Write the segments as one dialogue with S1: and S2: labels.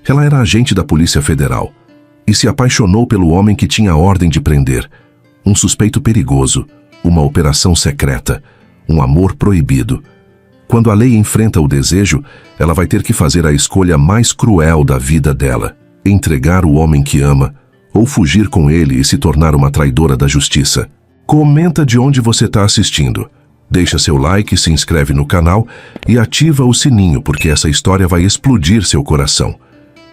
S1: Ela era agente da Polícia Federal e se apaixonou pelo homem que tinha a ordem de prender. Um suspeito perigoso, uma operação secreta, um amor proibido. Quando a lei enfrenta o desejo, ela vai ter que fazer a escolha mais cruel da vida dela: entregar o homem que ama ou fugir com ele e se tornar uma traidora da justiça. Comenta de onde você está assistindo. Deixa seu like, se inscreve no canal e ativa o sininho, porque essa história vai explodir seu coração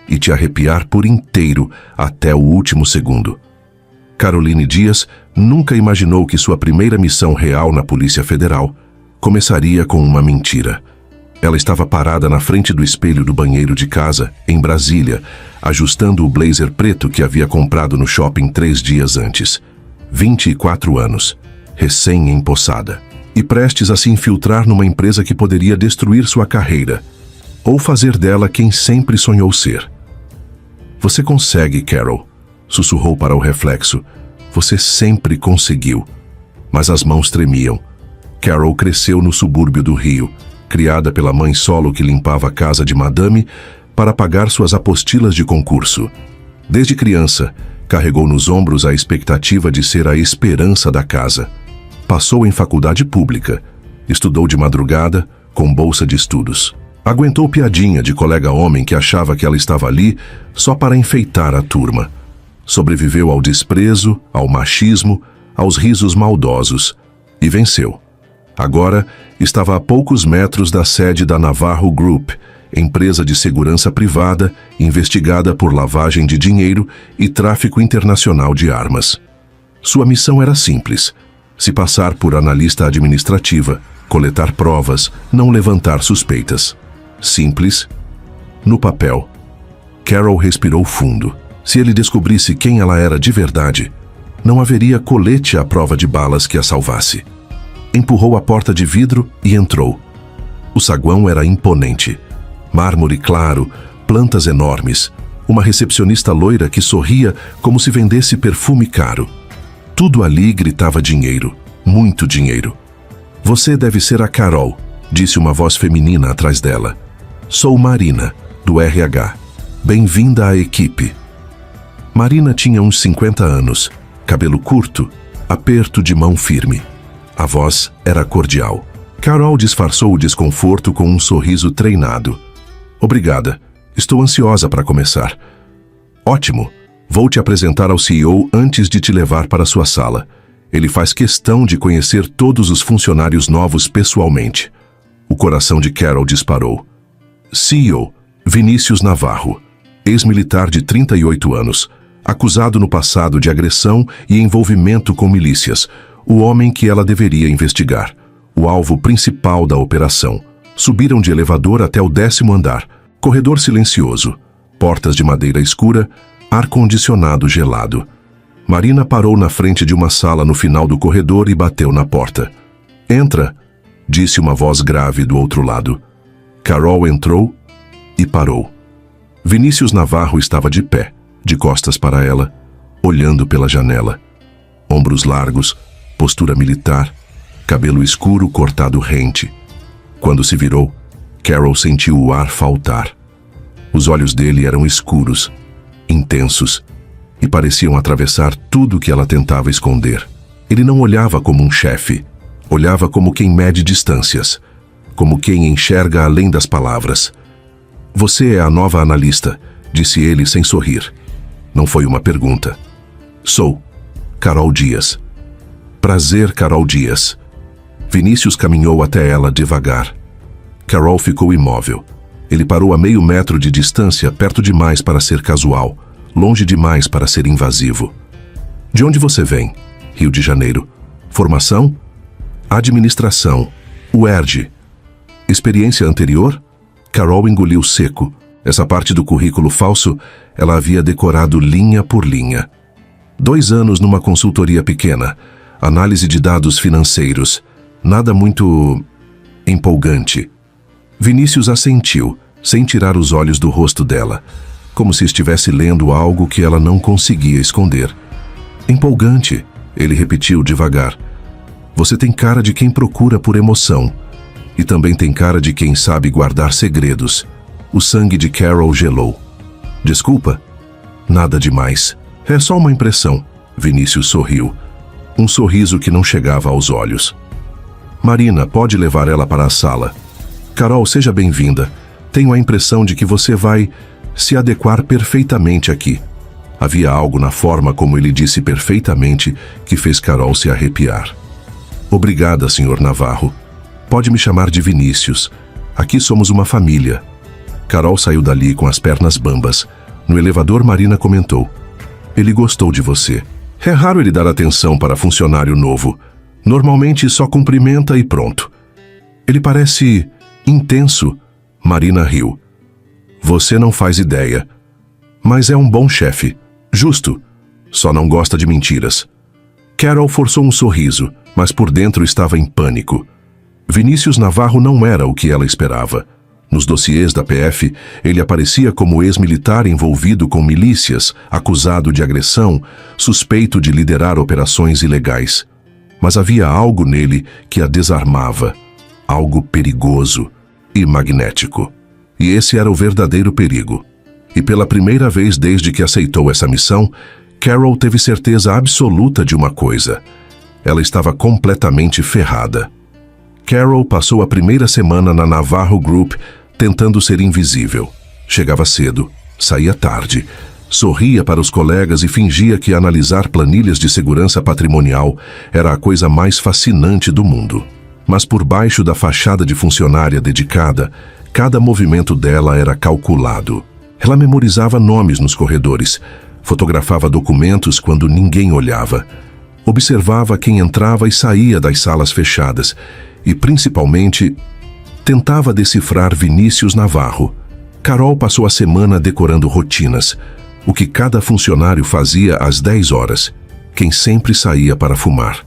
S1: e te arrepiar por inteiro até o último segundo. Caroline Dias nunca imaginou que sua primeira missão real na Polícia Federal começaria com uma mentira. Ela estava parada na frente do espelho do banheiro de casa, em Brasília, ajustando o blazer preto que havia comprado no shopping 3 dias antes. 24 anos, recém-empossada, e prestes a se infiltrar numa empresa que poderia destruir sua carreira, ou fazer dela quem sempre sonhou ser. Você consegue, Carol, sussurrou para o reflexo. Você sempre conseguiu. Mas as mãos tremiam. Carol cresceu no subúrbio do Rio, criada pela mãe solo que limpava a casa de madame para pagar suas apostilas de concurso. Desde criança, carregou nos ombros a expectativa de ser a esperança da casa. Passou em faculdade pública, estudou de madrugada, com bolsa de estudos. Aguentou piadinha de colega homem que achava que ela estava ali só para enfeitar a turma. Sobreviveu ao desprezo, ao machismo, aos risos maldosos e venceu. Agora estava a poucos metros da sede da Navarro Group, empresa de segurança privada investigada por lavagem de dinheiro e tráfico internacional de armas. Sua missão era simples: se passar por analista administrativa, coletar provas, não levantar suspeitas. Simples, no papel. Carol respirou fundo. Se ele descobrisse quem ela era de verdade, não haveria colete à prova de balas que a salvasse. Empurrou a porta de vidro e entrou. O saguão era imponente. Mármore claro, plantas enormes, uma recepcionista loira que sorria como se vendesse perfume caro. Tudo ali gritava dinheiro, muito dinheiro. Você deve ser a Carol, disse uma voz feminina atrás dela. Sou Marina, do RH. Bem-vinda à equipe. Marina tinha uns 50 anos, cabelo curto, aperto de mão firme. A voz era cordial. Carol disfarçou o desconforto com um sorriso treinado. Obrigada, estou ansiosa para começar. Ótimo, vou te apresentar ao CEO antes de te levar para sua sala. Ele faz questão de conhecer todos os funcionários novos pessoalmente. O coração de Carol disparou. CEO, Vinícius Navarro, ex-militar de 38 anos, acusado no passado de agressão e envolvimento com milícias, o homem que ela deveria investigar, o alvo principal da operação. Subiram de elevador até o 10º andar, corredor silencioso, portas de madeira escura, ar-condicionado gelado. Marina parou na frente de uma sala no final do corredor e bateu na porta. Entra, disse uma voz grave do outro lado. Carol entrou e parou. Vinícius Navarro estava de pé, de costas para ela, olhando pela janela. Ombros largos, postura militar, cabelo escuro cortado rente. Quando se virou, Carol sentiu o ar faltar. Os olhos dele eram escuros, intensos, e pareciam atravessar tudo que ela tentava esconder. Ele não olhava como um chefe, olhava como quem mede distâncias, como quem enxerga além das palavras. Você é a nova analista, disse ele sem sorrir. Não foi uma pergunta. Sou Carol Dias. Prazer, Carol Dias. Vinícius caminhou até ela devagar. Carol ficou imóvel. Ele parou a meio metro de distância, perto demais para ser casual, longe demais para ser invasivo. De onde você vem? Rio de Janeiro. Formação? Administração. UERJ. Experiência anterior? Carol engoliu seco. Essa parte do currículo falso, ela havia decorado linha por linha. 2 anos numa consultoria pequena. Análise de dados financeiros. Nada muito empolgante. Vinícius assentiu, sem tirar os olhos do rosto dela, como se estivesse lendo algo que ela não conseguia esconder. Empolgante, ele repetiu devagar. Você tem cara de quem procura por emoção. E também tem cara de quem sabe guardar segredos. O sangue de Carol gelou. Desculpa? Nada demais. É só uma impressão. Vinícius sorriu. Um sorriso que não chegava aos olhos. Marina, pode levar ela para a sala. Carol, seja bem-vinda. Tenho a impressão de que você vai se adequar perfeitamente aqui. Havia algo na forma como ele disse perfeitamente que fez Carol se arrepiar. Obrigada, Sr. Navarro. Pode me chamar de Vinícius. Aqui somos uma família. Carol saiu dali com as pernas bambas. No elevador, Marina comentou. Ele gostou de você. É raro ele dar atenção para funcionário novo. Normalmente só cumprimenta e pronto. Ele parece intenso. Marina riu. Você não faz ideia. Mas é um bom chefe. Justo. Só não gosta de mentiras. Carol forçou um sorriso, mas por dentro estava em pânico. Vinícius Navarro não era o que ela esperava. Nos dossiês da PF, ele aparecia como ex-militar envolvido com milícias, acusado de agressão, suspeito de liderar operações ilegais. Mas havia algo nele que a desarmava. Algo perigoso e magnético. E esse era o verdadeiro perigo. E pela primeira vez desde que aceitou essa missão, Carol teve certeza absoluta de uma coisa. Ela estava completamente ferrada. Carol passou a primeira semana na Navarro Group tentando ser invisível. Chegava cedo, saía tarde, sorria para os colegas e fingia que analisar planilhas de segurança patrimonial era a coisa mais fascinante do mundo. Mas por baixo da fachada de funcionária dedicada, cada movimento dela era calculado. Ela memorizava nomes nos corredores, fotografava documentos quando ninguém olhava, observava quem entrava e saía das salas fechadas e, principalmente, tentava decifrar Vinícius Navarro. Carol passou a semana decorando rotinas, o que cada funcionário fazia às 10 horas, quem sempre saía para fumar,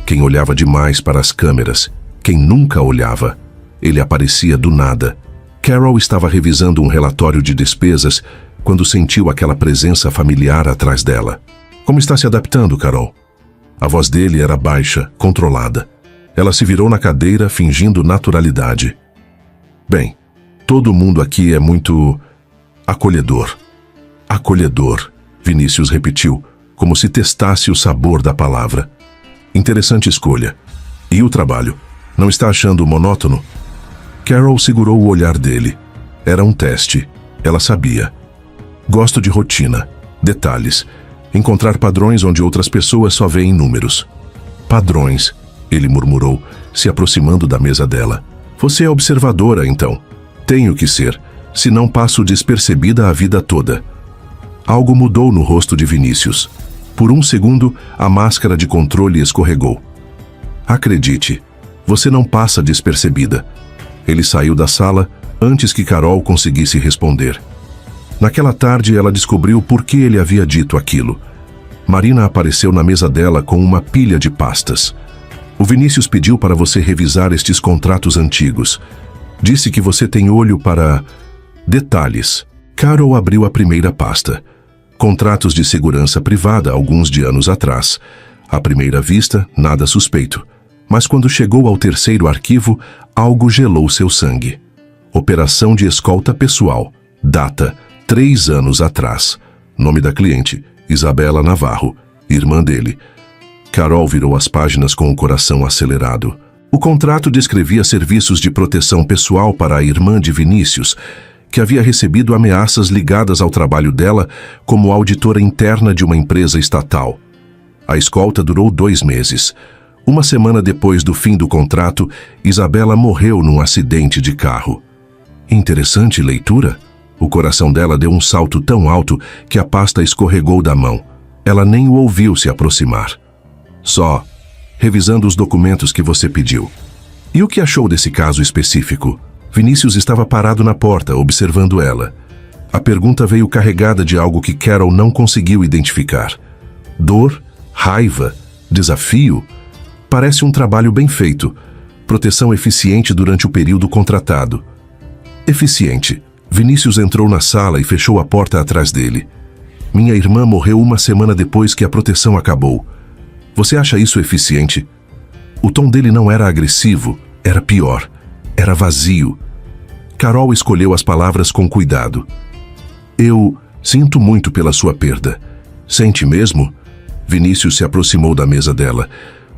S1: quem olhava demais para as câmeras, quem nunca olhava. Ele aparecia do nada. Carol estava revisando um relatório de despesas quando sentiu aquela presença familiar atrás dela. Como está se adaptando, Carol? A voz dele era baixa, controlada. Ela se virou na cadeira, fingindo naturalidade. Bem, todo mundo aqui é muito acolhedor. Acolhedor, Vinícius repetiu, como se testasse o sabor da palavra. Interessante escolha. E o trabalho? Não está achando monótono? Carol segurou o olhar dele. Era um teste. Ela sabia. Gosto de rotina, detalhes, encontrar padrões onde outras pessoas só veem números. Padrões, ele murmurou, se aproximando da mesa dela. Você é observadora, então. Tenho que ser, senão passo despercebida a vida toda. Algo mudou no rosto de Vinícius. Por um segundo, a máscara de controle escorregou. Acredite, você não passa despercebida. Ele saiu da sala antes que Carol conseguisse responder. Naquela tarde, ela descobriu por que ele havia dito aquilo. Marina apareceu na mesa dela com uma pilha de pastas. O Vinícius pediu para você revisar estes contratos antigos. Disse que você tem olho para detalhes. Carol abriu a primeira pasta. Contratos de segurança privada alguns de anos atrás. À primeira vista, nada suspeito. Mas quando chegou ao terceiro arquivo, algo gelou seu sangue. Operação de escolta pessoal. Data, 3 anos atrás. Nome da cliente, Isabela Navarro, irmã dele. Carol virou as páginas com o coração acelerado. O contrato descrevia serviços de proteção pessoal para a irmã de Vinícius, que havia recebido ameaças ligadas ao trabalho dela como auditora interna de uma empresa estatal. A escolta durou 2 meses. Uma semana depois do fim do contrato, Isabela morreu num acidente de carro. Interessante leitura. O coração dela deu um salto tão alto que a pasta escorregou da mão. Ela nem o ouviu se aproximar. Só, revisando os documentos que você pediu. E o que achou desse caso específico? Vinícius estava parado na porta, observando ela. A pergunta veio carregada de algo que Carol não conseguiu identificar. Dor, raiva, desafio. Parece um trabalho bem feito. Proteção eficiente durante o período contratado. Eficiente. Vinícius entrou na sala e fechou a porta atrás dele. Minha irmã morreu 1 semana depois que a proteção acabou. Você acha isso eficiente? O tom dele não era agressivo, era pior. Era vazio. Carol escolheu as palavras com cuidado. Sinto muito pela sua perda. Sente mesmo? Vinícius se aproximou da mesa dela.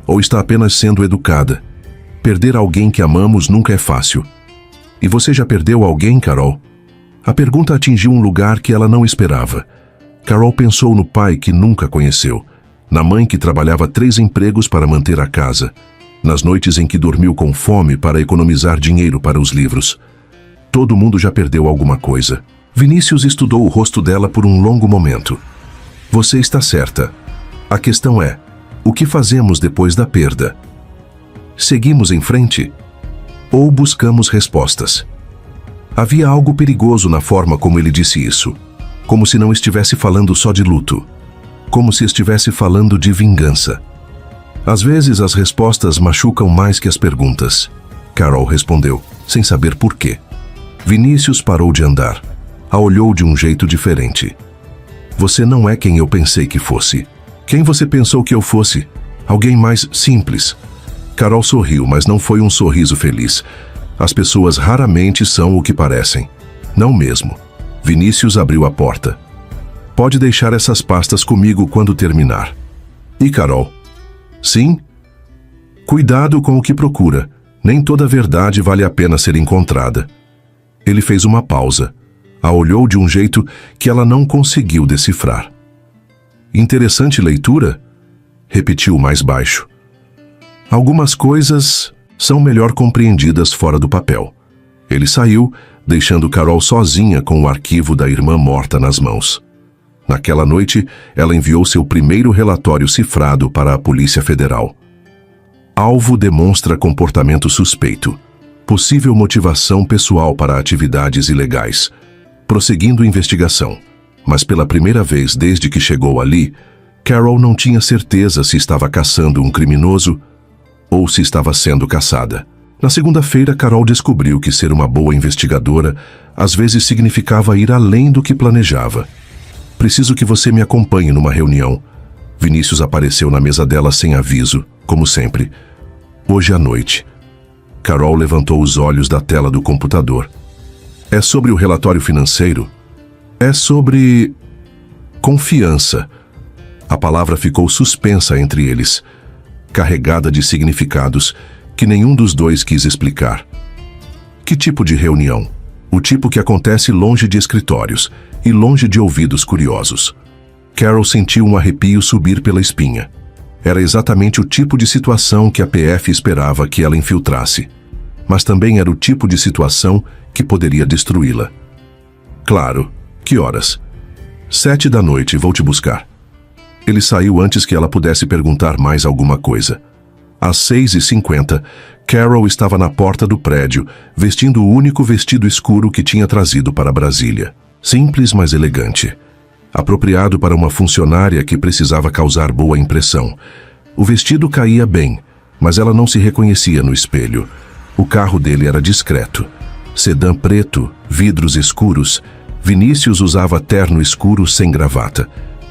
S1: Ou está apenas sendo educada? Perder alguém que amamos nunca é fácil. E você já perdeu alguém, Carol? A pergunta atingiu um lugar que ela não esperava. Carol pensou no pai que nunca conheceu, na mãe que trabalhava 3 empregos para manter a casa, nas noites em que dormiu com fome para economizar dinheiro para os livros. Todo mundo já perdeu alguma coisa. Vinícius estudou o rosto dela por um longo momento. Você está certa. A questão é, o que fazemos depois da perda? Seguimos em frente? Ou buscamos respostas? Havia algo perigoso na forma como ele disse isso. Como se não estivesse falando só de luto. Como se estivesse falando de vingança. Às vezes as respostas machucam mais que as perguntas. Carol respondeu, sem saber por quê. Vinícius parou de andar. A olhou de um jeito diferente. Você não é quem eu pensei que fosse. Quem você pensou que eu fosse? Alguém mais simples. Carol sorriu, mas não foi um sorriso feliz. As pessoas raramente são o que parecem. Não mesmo. Vinícius abriu a porta. Pode deixar essas pastas comigo quando terminar. E Carol? Sim? Cuidado com o que procura. Nem toda verdade vale a pena ser encontrada. Ele fez uma pausa. A olhou de um jeito que ela não conseguiu decifrar. Interessante leitura? Repetiu mais baixo. Algumas coisas são melhor compreendidas fora do papel. Ele saiu, deixando Carol sozinha com o arquivo da irmã morta nas mãos. Naquela noite, ela enviou seu primeiro relatório cifrado para a Polícia Federal. Alvo demonstra comportamento suspeito. Possível motivação pessoal para atividades ilegais. Prosseguindo investigação. Mas pela primeira vez desde que chegou ali, Carol não tinha certeza se estava caçando um criminoso ou se estava sendo caçada. Na segunda-feira, Carol descobriu que ser uma boa investigadora às vezes significava ir além do que planejava. Preciso que você me acompanhe numa reunião. Vinícius apareceu na mesa dela sem aviso, como sempre. Hoje à noite. Carol levantou os olhos da tela do computador. É sobre o relatório financeiro? É sobre... confiança. A palavra ficou suspensa entre eles, carregada de significados que nenhum dos dois quis explicar. Que tipo de reunião? O tipo que acontece longe de escritórios e longe de ouvidos curiosos. Carol sentiu um arrepio subir pela espinha. Era exatamente o tipo de situação que a PF esperava que ela infiltrasse. Mas também era o tipo de situação que poderia destruí-la. Claro. Que horas? 7 da noite, vou te buscar. Ele saiu antes que ela pudesse perguntar mais alguma coisa. Às 6h50, Carol estava na porta do prédio, vestindo o único vestido escuro que tinha trazido para Brasília. Simples, mas elegante. Apropriado para uma funcionária que precisava causar boa impressão. O vestido caía bem, mas ela não se reconhecia no espelho. O carro dele era discreto. Sedã preto, vidros escuros. Vinícius usava terno escuro sem gravata,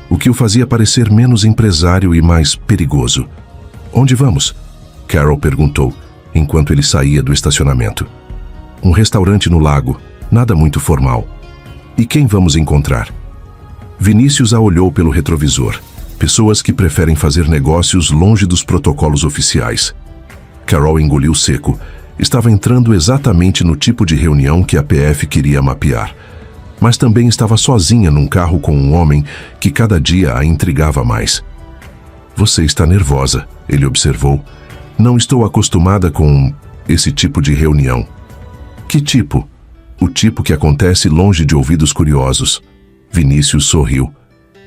S1: o que o fazia parecer menos empresário e mais perigoso. Onde vamos? Carol perguntou, enquanto ele saía do estacionamento. Um restaurante no lago, nada muito formal. E quem vamos encontrar? Vinícius a olhou pelo retrovisor. Pessoas que preferem fazer negócios longe dos protocolos oficiais. Carol engoliu seco. Estava entrando exatamente no tipo de reunião que a PF queria mapear. Mas também estava sozinha num carro com um homem que cada dia a intrigava mais. Você está nervosa, ele observou. Não estou acostumada com esse tipo de reunião. Que tipo? O tipo que acontece longe de ouvidos curiosos. Vinícius sorriu.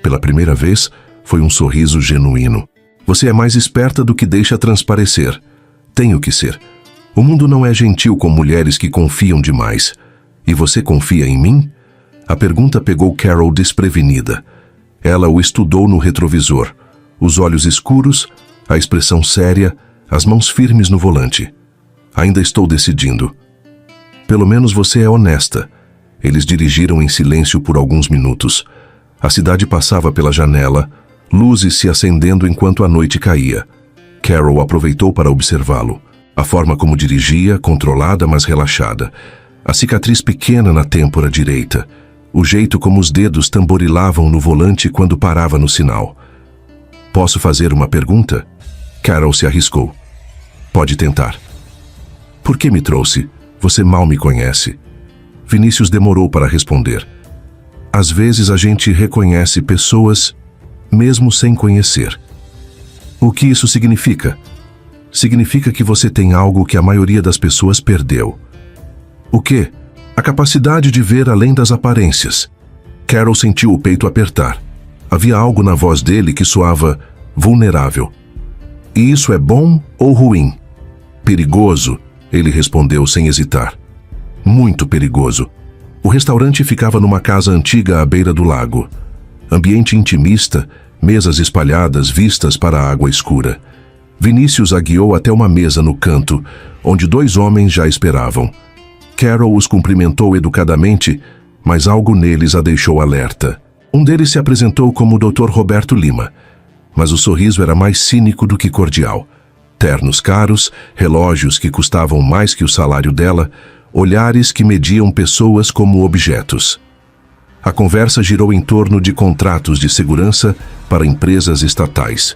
S1: Pela primeira vez, foi um sorriso genuíno. Você é mais esperta do que deixa transparecer. Tenho que ser. O mundo não é gentil com mulheres que confiam demais. E você confia em mim? A pergunta pegou Carol desprevenida. Ela o estudou no retrovisor. Os olhos escuros, a expressão séria, as mãos firmes no volante. Ainda estou decidindo. Pelo menos você é honesta. Eles dirigiram em silêncio por alguns minutos. A cidade passava pela janela, luzes se acendendo enquanto a noite caía. Carol aproveitou para observá-lo. A forma como dirigia, controlada mas relaxada. A cicatriz pequena na têmpora direita. o jeito como os dedos tamborilavam no volante quando parava no sinal. Posso fazer uma pergunta? Carol se arriscou. Pode tentar. Por que me trouxe? Você mal me conhece. Vinícius demorou para responder. Às vezes a gente reconhece pessoas mesmo sem conhecer. O que isso significa? Significa que você tem algo que a maioria das pessoas perdeu. O quê? A capacidade de ver além das aparências. Carol sentiu o peito apertar. Havia algo na voz dele que soava vulnerável. E isso é bom ou ruim? Perigoso, ele respondeu sem hesitar. Muito perigoso. O restaurante ficava numa casa antiga à beira do lago. Ambiente intimista, mesas espalhadas vistas para a água escura. Vinícius a guiou até uma mesa no canto, onde 2 homens já esperavam. Carol os cumprimentou educadamente, mas algo neles a deixou alerta. Um deles se apresentou como o Dr. Roberto Lima, mas o sorriso era mais cínico do que cordial. Ternos caros, relógios que custavam mais que o salário dela, olhares que mediam pessoas como objetos. A conversa girou em torno de contratos de segurança para empresas estatais.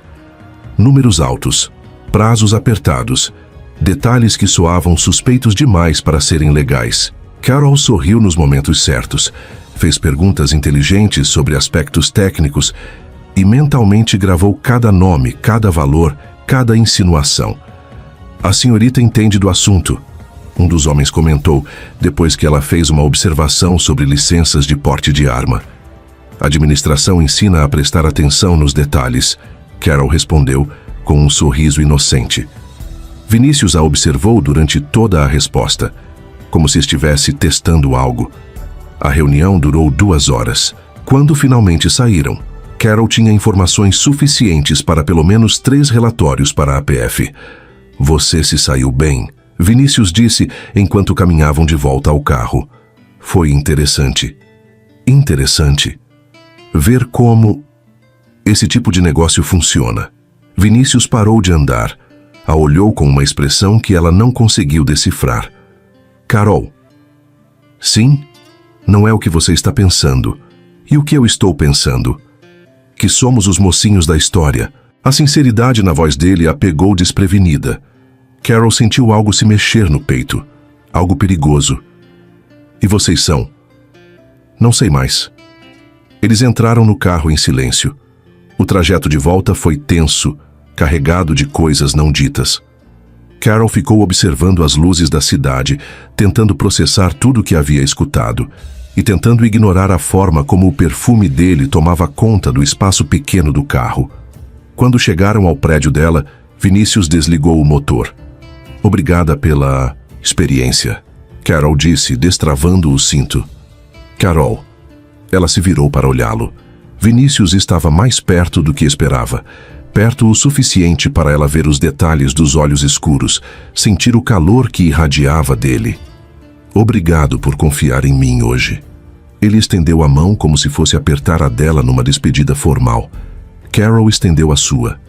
S1: Números altos, prazos apertados, detalhes que soavam suspeitos demais para serem legais. Carol sorriu nos momentos certos, fez perguntas inteligentes sobre aspectos técnicos e mentalmente gravou cada nome, cada valor, cada insinuação. A senhorita entende do assunto, um dos homens comentou, depois que ela fez uma observação sobre licenças de porte de arma. A administração ensina a prestar atenção nos detalhes, Carol respondeu, com um sorriso inocente. Vinícius a observou durante toda a resposta, como se estivesse testando algo. A reunião durou 2 horas. Quando finalmente saíram, Carol tinha informações suficientes para pelo menos 3 relatórios para a PF. Você se saiu bem, Vinícius disse enquanto caminhavam de volta ao carro. Foi interessante. Interessante. Ver como esse tipo de negócio funciona. Vinícius parou de andar. A olhou com uma expressão que ela não conseguiu decifrar. Carol. Sim? Não é o que você está pensando. E o que eu estou pensando? Que somos os mocinhos da história. A sinceridade na voz dele a pegou desprevenida. Carol sentiu algo se mexer no peito. Algo perigoso. E vocês são? Não sei mais. Eles entraram no carro em silêncio. O trajeto de volta foi tenso, carregado de coisas não ditas. Carol ficou observando as luzes da cidade, tentando processar tudo o que havia escutado e tentando ignorar a forma como o perfume dele tomava conta do espaço pequeno do carro. Quando chegaram ao prédio dela, Vinícius desligou o motor. Obrigada pela experiência, Carol disse, destravando o cinto. Carol. Ela se virou para olhá-lo. Vinícius estava mais perto do que esperava. Perto o suficiente para ela ver os detalhes dos olhos escuros, sentir o calor que irradiava dele. Obrigado por confiar em mim hoje. Ele estendeu a mão como se fosse apertar a dela numa despedida formal. Carol estendeu a sua.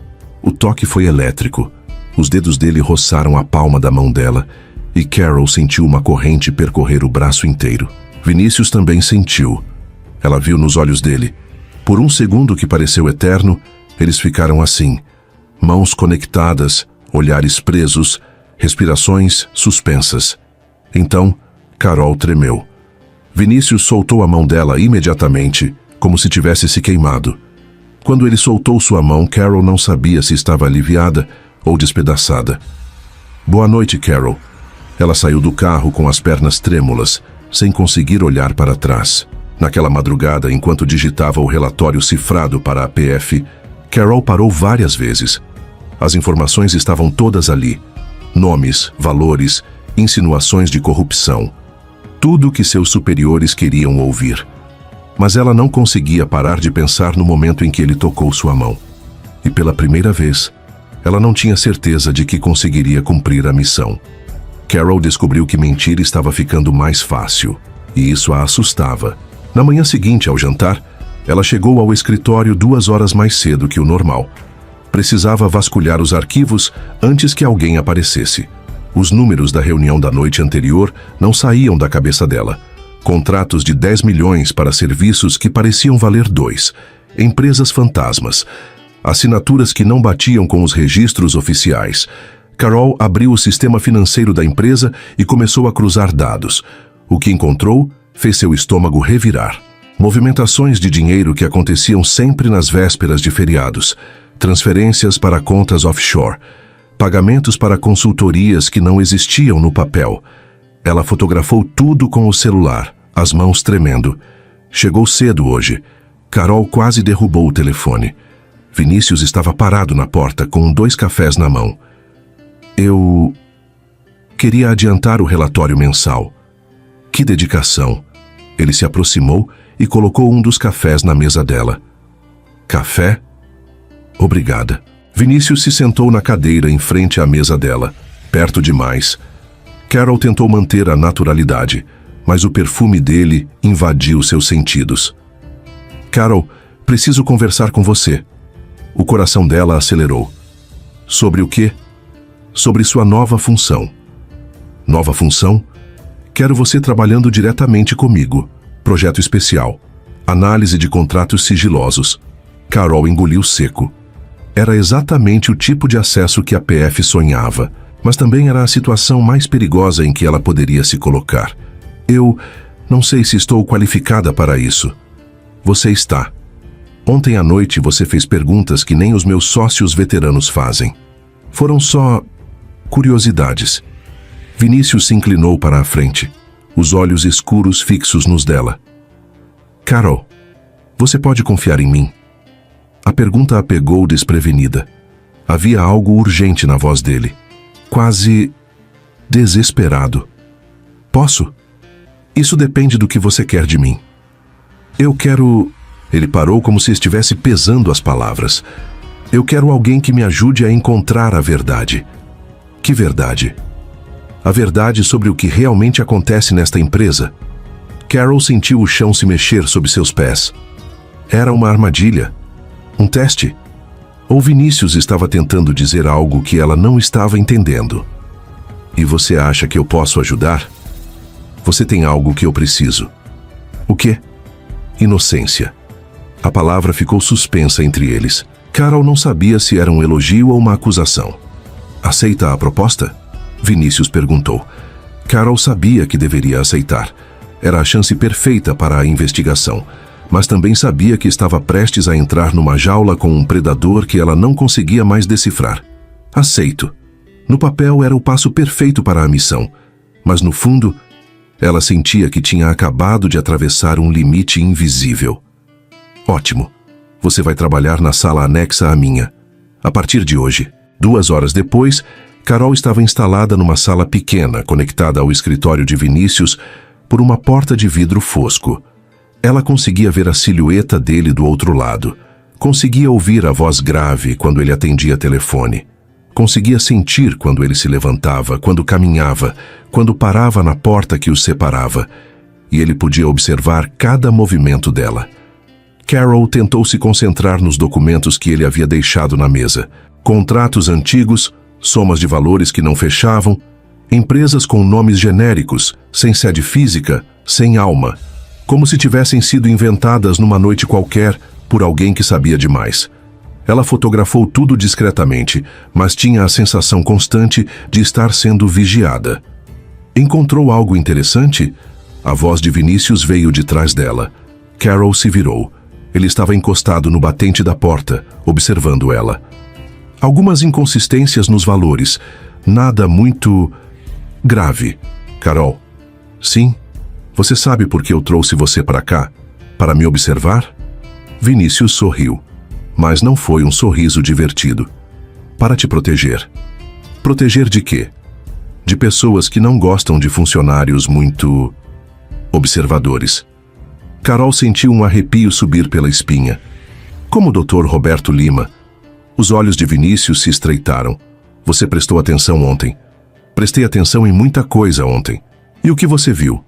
S1: O toque foi elétrico. Os dedos dele roçaram a palma da mão dela e Carol sentiu uma corrente percorrer o braço inteiro. Vinícius também sentiu. Ela viu nos olhos dele. Por um segundo que pareceu eterno, eles ficaram assim, mãos conectadas, olhares presos, respirações suspensas. Então, Carol tremeu. Vinícius soltou a mão dela imediatamente, como se tivesse se queimado. Quando ele soltou sua mão, Carol não sabia se estava aliviada ou despedaçada. Boa noite, Carol. Ela saiu do carro com as pernas trêmulas, sem conseguir olhar para trás. Naquela madrugada, enquanto digitava o relatório cifrado para a PF, Carol parou várias vezes. As informações estavam todas ali. Nomes, valores, insinuações de corrupção. Tudo o que seus superiores queriam ouvir. Mas ela não conseguia parar de pensar no momento em que ele tocou sua mão. E pela primeira vez, ela não tinha certeza de que conseguiria cumprir a missão. Carol descobriu que mentir estava ficando mais fácil, e isso a assustava. Na manhã seguinte, ao jantar, ela chegou ao escritório 2 horas mais cedo que o normal. Precisava vasculhar os arquivos antes que alguém aparecesse. Os números da reunião da noite anterior não saíam da cabeça dela. Contratos de 10 milhões para serviços que pareciam valer 2. Empresas fantasmas. Assinaturas que não batiam com os registros oficiais. Carol abriu o sistema financeiro da empresa e começou a cruzar dados. O que encontrou fez seu estômago revirar. Movimentações de dinheiro que aconteciam sempre nas vésperas de feriados. Transferências para contas offshore. Pagamentos para consultorias que não existiam no papel. Ela fotografou tudo com o celular, as mãos tremendo. Chegou cedo hoje. Carol quase derrubou o telefone. Vinícius estava parado na porta com 2 cafés na mão. Eu queria adiantar o relatório mensal. Que dedicação! Ele se aproximou e colocou um dos cafés na mesa dela. Café? Obrigada. Vinícius se sentou na cadeira em frente à mesa dela, perto demais. Carol tentou manter a naturalidade, mas o perfume dele invadiu seus sentidos. Carol, preciso conversar com você. O coração dela acelerou. Sobre o quê? Sobre sua nova função. Nova função? Quero você trabalhando diretamente comigo. Projeto especial. Análise de contratos sigilosos. Carol engoliu seco. Era exatamente o tipo de acesso que a PF sonhava, mas também era a situação mais perigosa em que ela poderia se colocar. Eu não sei se estou qualificada para isso. Você está. Ontem à noite você fez perguntas que nem os meus sócios veteranos fazem. Foram só curiosidades. Vinícius se inclinou para a frente, os olhos escuros fixos nos dela. Carol, você pode confiar em mim? A pergunta a pegou desprevenida. Havia algo urgente na voz dele, quase desesperado. Posso? Isso depende do que você quer de mim. Eu quero... Ele parou como se estivesse pesando as palavras. Eu quero alguém que me ajude a encontrar a verdade. Que verdade? A verdade sobre o que realmente acontece nesta empresa. Carol sentiu o chão se mexer sob seus pés. Era uma armadilha? Um teste? Ou Vinícius estava tentando dizer algo que ela não estava entendendo? E você acha que eu posso ajudar? Você tem algo que eu preciso. O quê? Inocência. A palavra ficou suspensa entre eles. Carol não sabia se era um elogio ou uma acusação. Aceita a proposta? Vinícius perguntou. Carol sabia que deveria aceitar. Era a chance perfeita para a investigação, mas também sabia que estava prestes a entrar numa jaula com um predador que ela não conseguia mais decifrar. Aceito. No papel era o passo perfeito para a missão, mas no fundo, ela sentia que tinha acabado de atravessar um limite invisível. Ótimo. Você vai trabalhar na sala anexa à minha. A partir de hoje. 2 horas depois, Carol estava instalada numa sala pequena, conectada ao escritório de Vinícius por uma porta de vidro fosco. Ela conseguia ver a silhueta dele do outro lado. Conseguia ouvir a voz grave quando ele atendia telefone. Conseguia sentir quando ele se levantava, quando caminhava, quando parava na porta que os separava. E ele podia observar cada movimento dela. Carol tentou se concentrar nos documentos que ele havia deixado na mesa. Contratos antigos, somas de valores que não fechavam, empresas com nomes genéricos, sem sede física, sem alma, como se tivessem sido inventadas numa noite qualquer por alguém que sabia demais. Ela fotografou tudo discretamente, mas tinha a sensação constante de estar sendo vigiada. Encontrou algo interessante? A voz de Vinícius veio de trás dela. Carol se virou. Ele estava encostado no batente da porta, observando ela. Algumas inconsistências nos valores. Nada muito grave. Carol. Sim? Você sabe por que eu trouxe você para cá? Para me observar? Vinícius sorriu. Mas não foi um sorriso divertido. Para te proteger. Proteger de quê? De pessoas que não gostam de funcionários muito observadores. Carol sentiu um arrepio subir pela espinha. Como o Dr. Roberto Lima. Os olhos de Vinícius se estreitaram. Você prestou atenção ontem. Prestei atenção em muita coisa ontem. E o que você viu?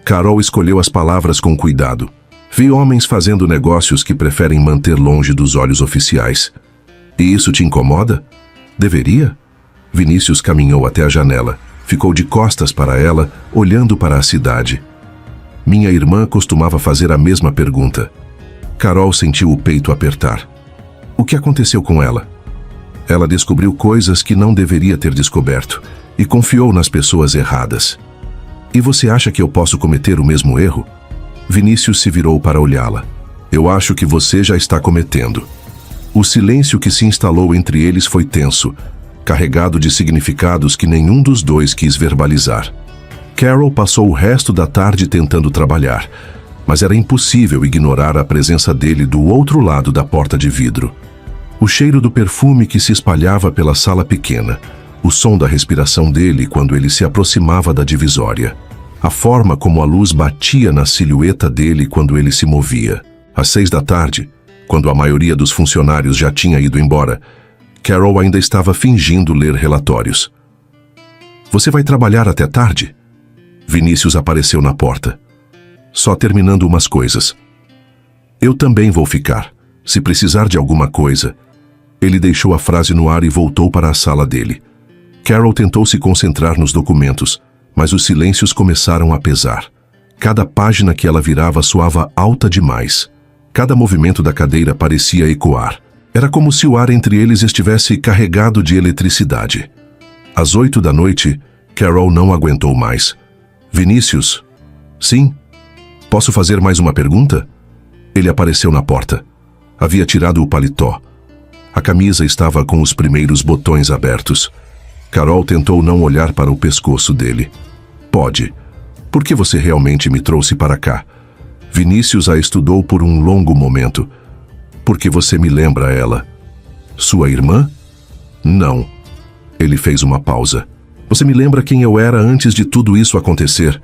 S1: Carol escolheu as palavras com cuidado. Vi homens fazendo negócios que preferem manter longe dos olhos oficiais. E isso te incomoda? Deveria? Vinícius caminhou até a janela. Ficou de costas para ela, olhando para a cidade. Minha irmã costumava fazer a mesma pergunta. Carol sentiu o peito apertar. O que aconteceu com ela? Ela descobriu coisas que não deveria ter descoberto e confiou nas pessoas erradas. E você acha que eu posso cometer o mesmo erro? Vinícius se virou para olhá-la. Eu acho que você já está cometendo. O silêncio que se instalou entre eles foi tenso, carregado de significados que nenhum dos dois quis verbalizar. Carol passou o resto da tarde tentando trabalhar, mas era impossível ignorar a presença dele do outro lado da porta de vidro. O cheiro do perfume que se espalhava pela sala pequena, o som da respiração dele quando ele se aproximava da divisória, a forma como a luz batia na silhueta dele quando ele se movia. Às 6 da tarde, quando a maioria dos funcionários já tinha ido embora, Carol ainda estava fingindo ler relatórios. Você vai trabalhar até tarde? Vinícius apareceu na porta. Só terminando umas coisas. Eu também vou ficar, se precisar de alguma coisa. Ele deixou a frase no ar e voltou para a sala dele. Carol tentou se concentrar nos documentos, mas os silêncios começaram a pesar. Cada página que ela virava soava alta demais. Cada movimento da cadeira parecia ecoar. Era como se o ar entre eles estivesse carregado de eletricidade. Às 8 da noite, Carol não aguentou mais. Vinícius? Sim? Posso fazer mais uma pergunta? Ele apareceu na porta. Havia tirado o paletó. A camisa estava com os primeiros botões abertos. Carol tentou não olhar para o pescoço dele. Pode. Por que você realmente me trouxe para cá? Vinícius a estudou por um longo momento. Porque você me lembra ela. Sua irmã? Não. Ele fez uma pausa. Você me lembra quem eu era antes de tudo isso acontecer?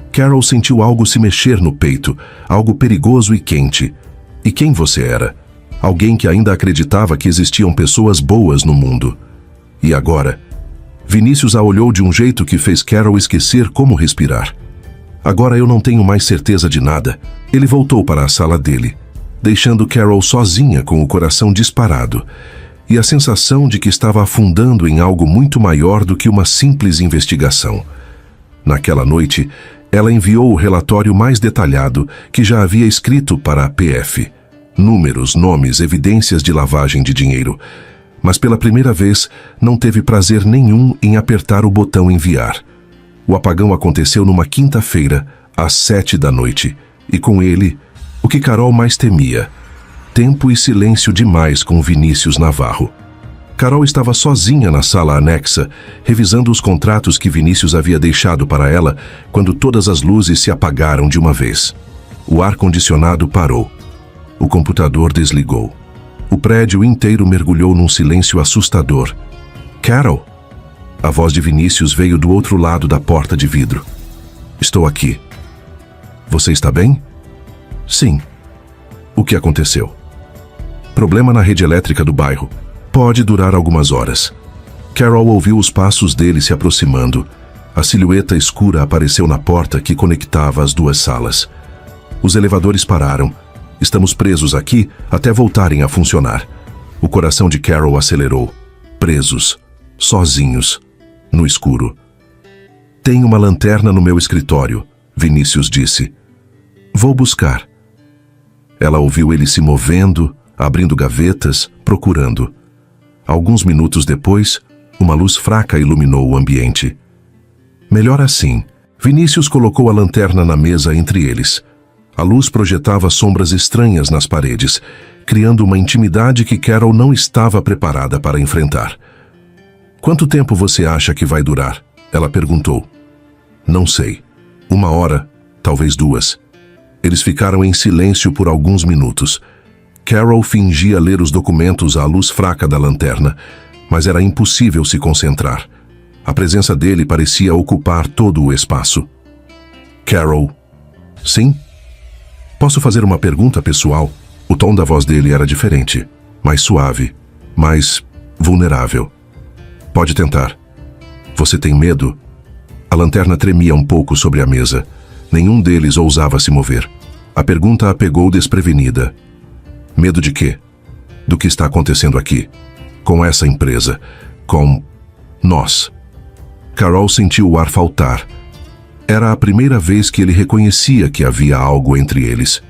S1: Carol sentiu algo se mexer no peito, algo perigoso e quente. E quem você era? Alguém que ainda acreditava que existiam pessoas boas no mundo. E agora? Vinícius a olhou de um jeito que fez Carol esquecer como respirar. Agora eu não tenho mais certeza de nada. Ele voltou para a sala dele, deixando Carol sozinha com o coração disparado e a sensação de que estava afundando em algo muito maior do que uma simples investigação. Naquela noite, ela enviou o relatório mais detalhado que já havia escrito para a PF. Números, nomes, evidências de lavagem de dinheiro. Mas pela primeira vez, não teve prazer nenhum em apertar o botão enviar. O apagão aconteceu numa quinta-feira, às 7 da noite, e com ele, o que Carol mais temia: tempo e silêncio demais com Vinícius Navarro. Carol estava sozinha na sala anexa, revisando os contratos que Vinícius havia deixado para ela quando todas as luzes se apagaram de uma vez. O ar-condicionado parou. O computador desligou. O prédio inteiro mergulhou num silêncio assustador. Carol? A voz de Vinícius veio do outro lado da porta de vidro. Estou aqui. Você está bem? Sim. O que aconteceu? Problema na rede elétrica do bairro. Pode durar algumas horas. Carol ouviu os passos dele se aproximando. A silhueta escura apareceu na porta que conectava as duas salas. Os elevadores pararam. Estamos presos aqui até voltarem a funcionar. O coração de Carol acelerou. Presos. Sozinhos. No escuro. Tem uma lanterna no meu escritório, Vinícius disse. Vou buscar. Ela ouviu ele se movendo, abrindo gavetas, procurando. Alguns minutos depois, uma luz fraca iluminou o ambiente. Melhor assim. Vinícius colocou a lanterna na mesa entre eles. A luz projetava sombras estranhas nas paredes, criando uma intimidade que Carol não estava preparada para enfrentar. Quanto tempo você acha que vai durar? Ela perguntou. Não sei. 1 hora, talvez 2. Eles ficaram em silêncio por alguns minutos. Carol fingia ler os documentos à luz fraca da lanterna, mas era impossível se concentrar. A presença dele parecia ocupar todo o espaço. Carol. Sim? Posso fazer uma pergunta pessoal? O tom da voz dele era diferente, mais suave, mais vulnerável. Pode tentar. Você tem medo? A lanterna tremia um pouco sobre a mesa. Nenhum deles ousava se mover. A pergunta a pegou desprevenida. Medo de quê? Do que está acontecendo aqui? Com essa empresa? Com nós? Carol sentiu o ar faltar. Era a primeira vez que ele reconhecia que havia algo entre eles.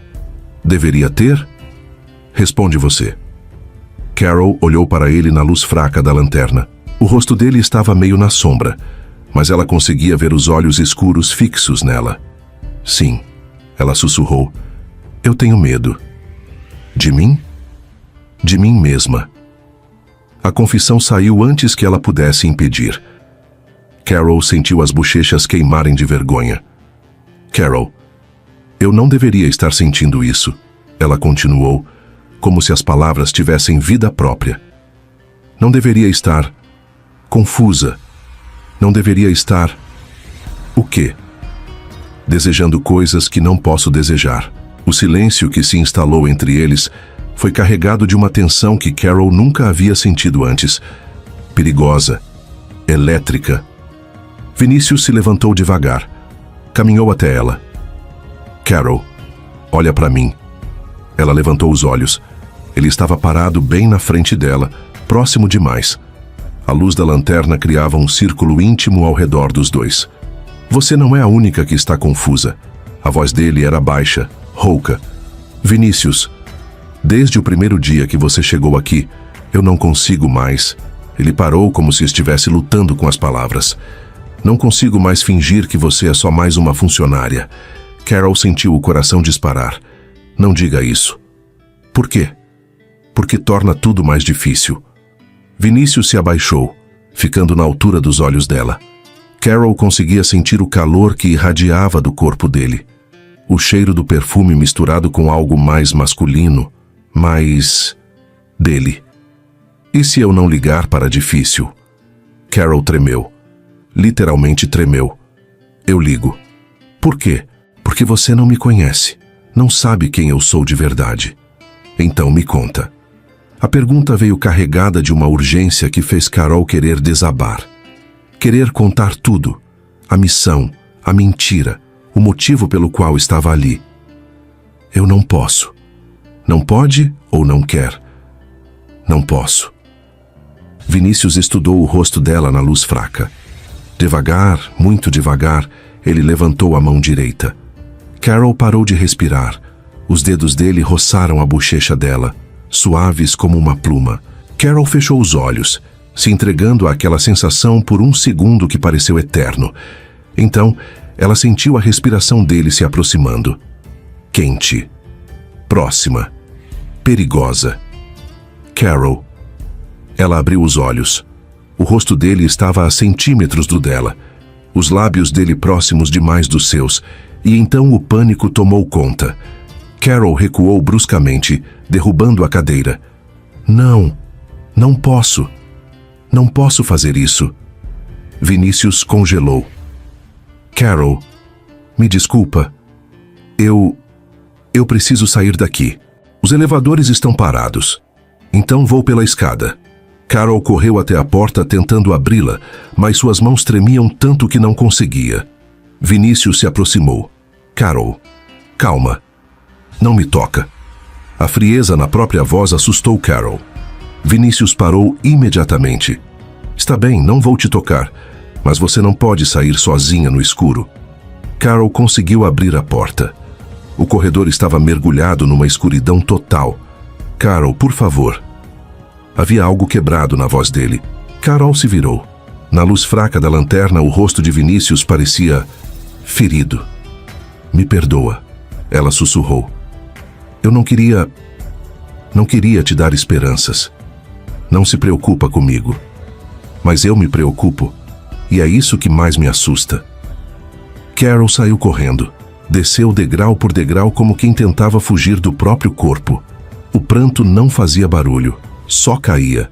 S1: Deveria ter? Responde você. Carol olhou para ele na luz fraca da lanterna. O rosto dele estava meio na sombra, mas ela conseguia ver os olhos escuros fixos nela. Sim, ela sussurrou. Eu tenho medo. De mim? De mim mesma. A confissão saiu antes que ela pudesse impedir. Carol sentiu as bochechas queimarem de vergonha. Carol, eu não deveria estar sentindo isso, ela continuou, como se as palavras tivessem vida própria. Não deveria estar confusa. Não deveria estar... O quê? Desejando coisas que não posso desejar. O silêncio que se instalou entre eles foi carregado de uma tensão que Carol nunca havia sentido antes. Perigosa. Elétrica. Vinícius se levantou devagar. Caminhou até ela. Carol, olha para mim. Ela levantou os olhos. Ele estava parado bem na frente dela, próximo demais. A luz da lanterna criava um círculo íntimo ao redor dos dois. Você não é a única que está confusa. A voz dele era baixa, rouca. Vinícius, desde o primeiro dia que você chegou aqui, eu não consigo mais. Ele parou como se estivesse lutando com as palavras. Não consigo mais fingir que você é só mais uma funcionária. Carol sentiu o coração disparar. Não diga isso. Por quê? Porque torna tudo mais difícil. Vinícius se abaixou, ficando na altura dos olhos dela. Carol conseguia sentir o calor que irradiava do corpo dele. O cheiro do perfume misturado com algo mais masculino, mais... dele. E se eu não ligar para difícil? Carol tremeu. Literalmente tremeu. Eu ligo. Por quê? Porque você não me conhece. Não sabe quem eu sou de verdade. Então me conta. A pergunta veio carregada de uma urgência que fez Carol querer desabar. Querer contar tudo. A missão, a mentira, o motivo pelo qual estava ali. Eu não posso. Não pode ou não quer? Não posso. Vinícius estudou o rosto dela na luz fraca. Devagar, muito devagar, ele levantou a mão direita. Carol parou de respirar. Os dedos dele roçaram a bochecha dela, suaves como uma pluma. Carol fechou os olhos, se entregando àquela sensação por um segundo que pareceu eterno. Então, ela sentiu a respiração dele se aproximando. Quente. Próxima. Perigosa. Carol. Ela abriu os olhos. O rosto dele estava a centímetros do dela, os lábios dele próximos demais dos seus, e então o pânico tomou conta. Carol recuou bruscamente, derrubando a cadeira. Não, não posso. Não posso fazer isso. Vinícius congelou. Carol, me desculpa. Eu preciso sair daqui. Os elevadores estão parados. Então vou pela escada. Carol correu até a porta tentando abri-la, mas suas mãos tremiam tanto que não conseguia. Vinícius se aproximou. Carol, calma. Não me toca. A frieza na própria voz assustou Carol. Vinícius parou imediatamente. Está bem, não vou te tocar, mas você não pode sair sozinha no escuro. Carol conseguiu abrir a porta. O corredor estava mergulhado numa escuridão total. Carol, por favor. Havia algo quebrado na voz dele. Carol se virou. Na luz fraca da lanterna, o rosto de Vinícius parecia ferido. Me perdoa, ela sussurrou. Eu não queria te dar esperanças. Não se preocupa comigo. Mas eu me preocupo, e é isso que mais me assusta. Carol saiu correndo. Desceu degrau por degrau como quem tentava fugir do próprio corpo. O pranto não fazia barulho. Só caía.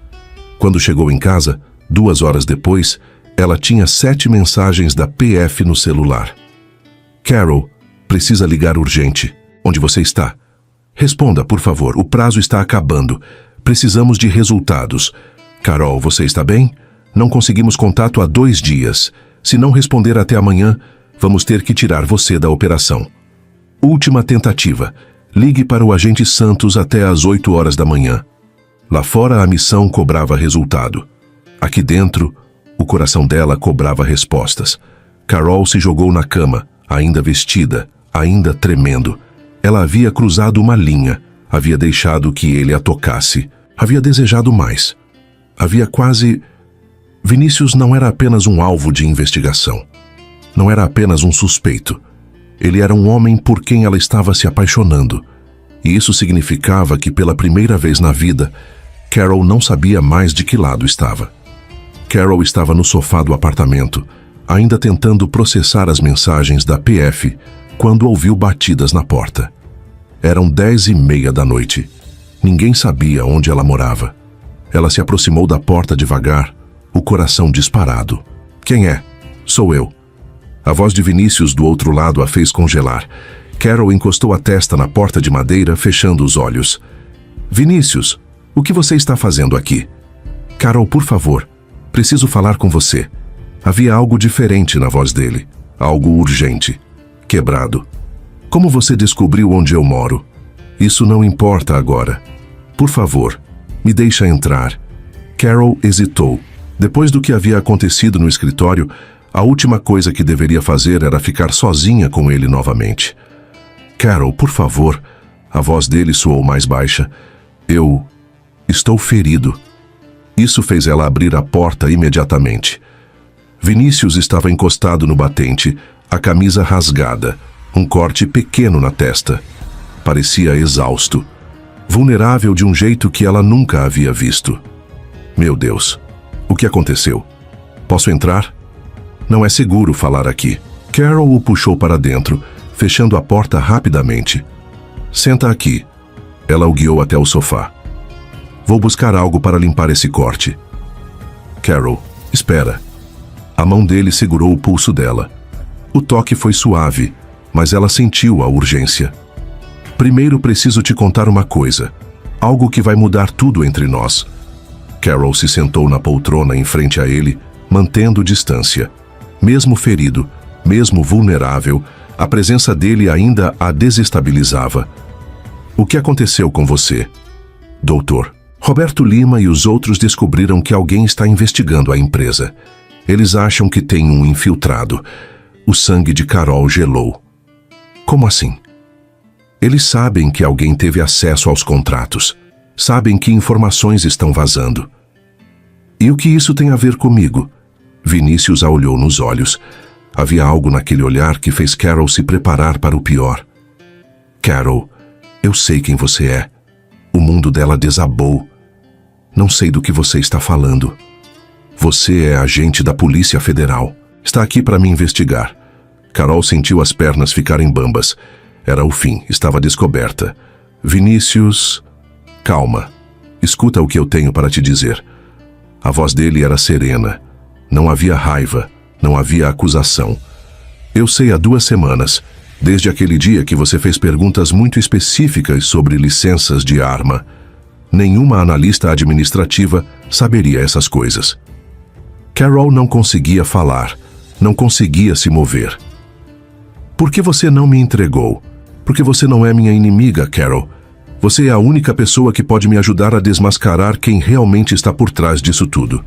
S1: Quando chegou em casa, 2 horas depois, ela tinha 7 mensagens da PF no celular. Carol, precisa ligar urgente. Onde você está? Responda, por favor. O prazo está acabando. Precisamos de resultados. Carol, você está bem? Não conseguimos contato há 2 dias. Se não responder até amanhã, vamos ter que tirar você da operação. Última tentativa. Ligue para o agente Santos até às 8 horas da manhã. Lá fora a missão cobrava resultado. Aqui dentro, o coração dela cobrava respostas. Carol se jogou na cama, ainda vestida, ainda tremendo. Ela havia cruzado uma linha, havia deixado que ele a tocasse, havia desejado mais. Havia quase... Vinícius não era apenas um alvo de investigação. Não era apenas um suspeito. Ele era um homem por quem ela estava se apaixonando. E isso significava que, pela primeira vez na vida, Carol não sabia mais de que lado estava. Carol estava no sofá do apartamento, ainda tentando processar as mensagens da PF, quando ouviu batidas na porta. Eram 10h30 da noite. Ninguém sabia onde ela morava. Ela se aproximou da porta devagar, o coração disparado. Quem é? Sou eu. A voz de Vinícius do outro lado a fez congelar. Carol encostou a testa na porta de madeira, fechando os olhos. Vinícius, o que você está fazendo aqui? Carol, por favor, preciso falar com você. Havia algo diferente na voz dele, algo urgente, quebrado. Como você descobriu onde eu moro? Isso não importa agora. Por favor, me deixa entrar. Carol hesitou. Depois do que havia acontecido no escritório, a última coisa que deveria fazer era ficar sozinha com ele novamente. Carol, por favor. A voz dele soou mais baixa. Eu estou ferido. Isso fez ela abrir a porta imediatamente. Vinícius estava encostado no batente, a camisa rasgada, um corte pequeno na testa. Parecia exausto, vulnerável de um jeito que ela nunca havia visto. Meu Deus, o que aconteceu? Posso entrar? Não é seguro falar aqui. Carol o puxou para dentro, fechando a porta rapidamente. Senta aqui. Ela o guiou até o sofá. Vou buscar algo para limpar esse corte. Carol, espera. A mão dele segurou o pulso dela. O toque foi suave, mas ela sentiu a urgência. Primeiro preciso te contar uma coisa. Algo que vai mudar tudo entre nós. Carol se sentou na poltrona em frente a ele, mantendo distância. Mesmo ferido, mesmo vulnerável, a presença dele ainda a desestabilizava. O que aconteceu com você? Doutor, Roberto Lima e os outros descobriram que alguém está investigando a empresa. Eles acham que tem um infiltrado. O sangue de Carol gelou. Como assim? Eles sabem que alguém teve acesso aos contratos. Sabem que informações estão vazando. E o que isso tem a ver comigo? Vinícius a olhou nos olhos. Havia algo naquele olhar que fez Carol se preparar para o pior. Carol, eu sei quem você é. O mundo dela desabou. Não sei do que você está falando. Você é agente da Polícia Federal. Está aqui para me investigar. Carol sentiu as pernas ficarem bambas. Era o fim, estava descoberta. Vinícius... Calma. Escuta o que eu tenho para te dizer. A voz dele era serena. Não havia raiva, não havia acusação. Eu sei há 2 semanas, desde aquele dia que você fez perguntas muito específicas sobre licenças de arma. Nenhuma analista administrativa saberia essas coisas. Carol não conseguia falar, não conseguia se mover. Por que você não me entregou? Porque você não é minha inimiga, Carol. Você é a única pessoa que pode me ajudar a desmascarar quem realmente está por trás disso tudo.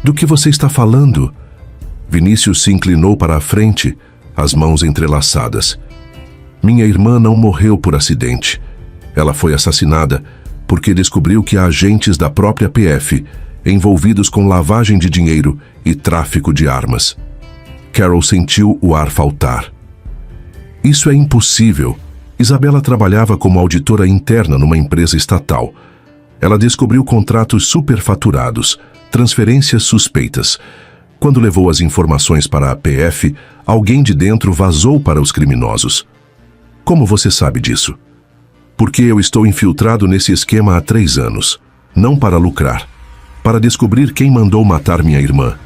S1: Do que você está falando? Vinícius se inclinou para a frente, as mãos entrelaçadas. Minha irmã não morreu por acidente. Ela foi assassinada porque descobriu que há agentes da própria PF envolvidos com lavagem de dinheiro e tráfico de armas. Carol sentiu o ar faltar. Isso é impossível. Isabela trabalhava como auditora interna numa empresa estatal. Ela descobriu contratos superfaturados, transferências suspeitas. Quando levou as informações para a PF, alguém de dentro vazou para os criminosos. Como você sabe disso? Porque eu estou infiltrado nesse esquema há 3 anos. Não para lucrar. Para descobrir quem mandou matar minha irmã.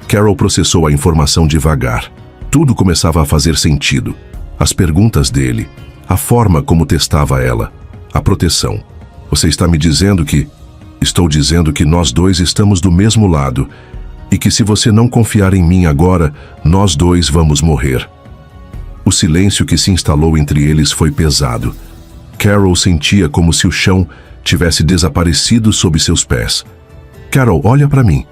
S1: Carol processou a informação devagar. Tudo começava a fazer sentido. As perguntas dele, a forma como testava ela, a proteção. Você está me dizendo que... Estou dizendo que nós dois estamos do mesmo lado e que se você não confiar em mim agora, nós dois vamos morrer. O silêncio que se instalou entre eles foi pesado. Carol sentia como se o chão tivesse desaparecido sob seus pés. Carol, olha para mim.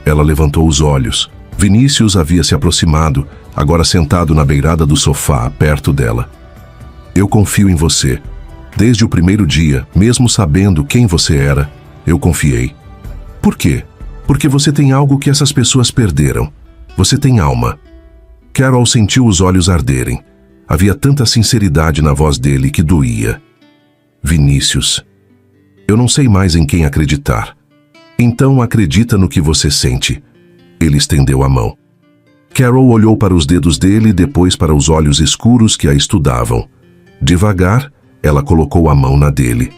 S1: Ela levantou os olhos. Vinícius havia se aproximado, agora sentado na beirada do sofá, perto dela. Eu confio em você. Desde o primeiro dia, mesmo sabendo quem você era, eu confiei. Por quê? Porque você tem algo que essas pessoas perderam. Você tem alma. Carol sentiu os olhos arderem. Havia tanta sinceridade na voz dele que doía. Vinícius, eu não sei mais em quem acreditar. Então acredita no que você sente. Ele estendeu a mão. Carol olhou para os dedos dele e depois para os olhos escuros que a estudavam. Devagar, ela colocou a mão na dele.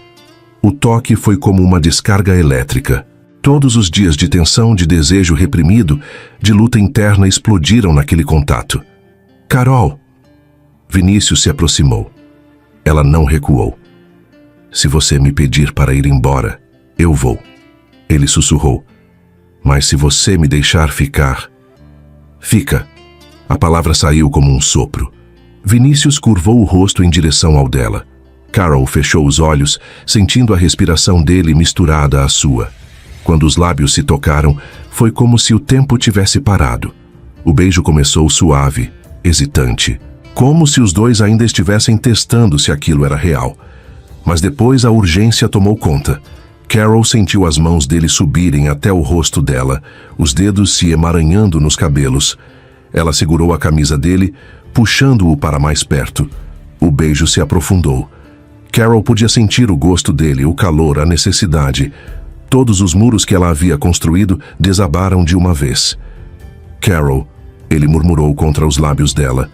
S1: O toque foi como uma descarga elétrica. Todos os dias de tensão, de desejo reprimido, de luta interna explodiram naquele contato. Carol! Vinícius se aproximou. Ela não recuou. Se você me pedir para ir embora, eu vou. Ele sussurrou. Mas se você me deixar ficar... Fica. A palavra saiu como um sopro. Vinícius curvou o rosto em direção ao dela. Carol fechou os olhos, sentindo a respiração dele misturada à sua. Quando os lábios se tocaram, foi como se o tempo tivesse parado. O beijo começou suave, hesitante, como se os dois ainda estivessem testando se aquilo era real. Mas depois a urgência tomou conta. Carol sentiu as mãos dele subirem até o rosto dela, os dedos se emaranhando nos cabelos. Ela segurou a camisa dele, puxando-o para mais perto. O beijo se aprofundou. Carol podia sentir o gosto dele, o calor, a necessidade. Todos os muros que ela havia construído desabaram de uma vez. Carol, ele murmurou contra os lábios dela.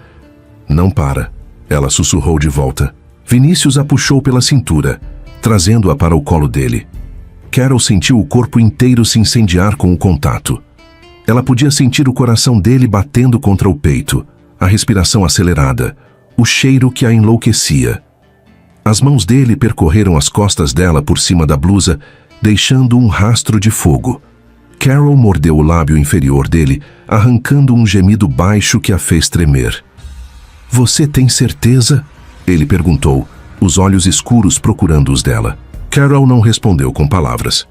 S1: Não para, ela sussurrou de volta. Vinícius a puxou pela cintura, trazendo-a para o colo dele. Carol sentiu o corpo inteiro se incendiar com o contato. Ela podia sentir o coração dele batendo contra o peito, a respiração acelerada, o cheiro que a enlouquecia. As mãos dele percorreram as costas dela por cima da blusa, deixando um rastro de fogo. Carol mordeu o lábio inferior dele, arrancando um gemido baixo que a fez tremer. Você tem certeza? Ele perguntou, os olhos escuros procurando os dela. Carol não respondeu com palavras.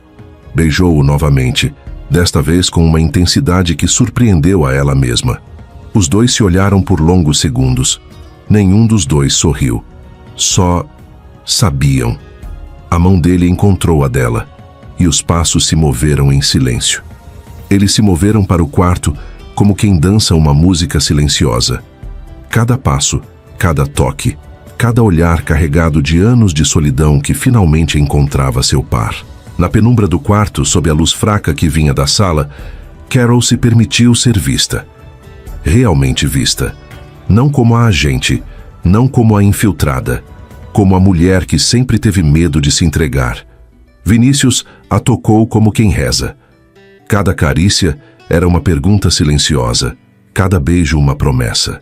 S1: Beijou-o novamente, desta vez com uma intensidade que surpreendeu a ela mesma. Os dois se olharam por longos segundos. Nenhum dos dois sorriu. Só sabiam. A mão dele encontrou a dela, e os passos se moveram em silêncio. Eles se moveram para o quarto como quem dança uma música silenciosa. Cada passo, cada toque, cada olhar carregado de anos de solidão que finalmente encontrava seu par. Na penumbra do quarto, sob a luz fraca que vinha da sala, Carol se permitiu ser vista. Realmente vista. Não como a agente, não como a infiltrada, como a mulher que sempre teve medo de se entregar. Vinícius a tocou como quem reza. Cada carícia era uma pergunta silenciosa, cada beijo uma promessa.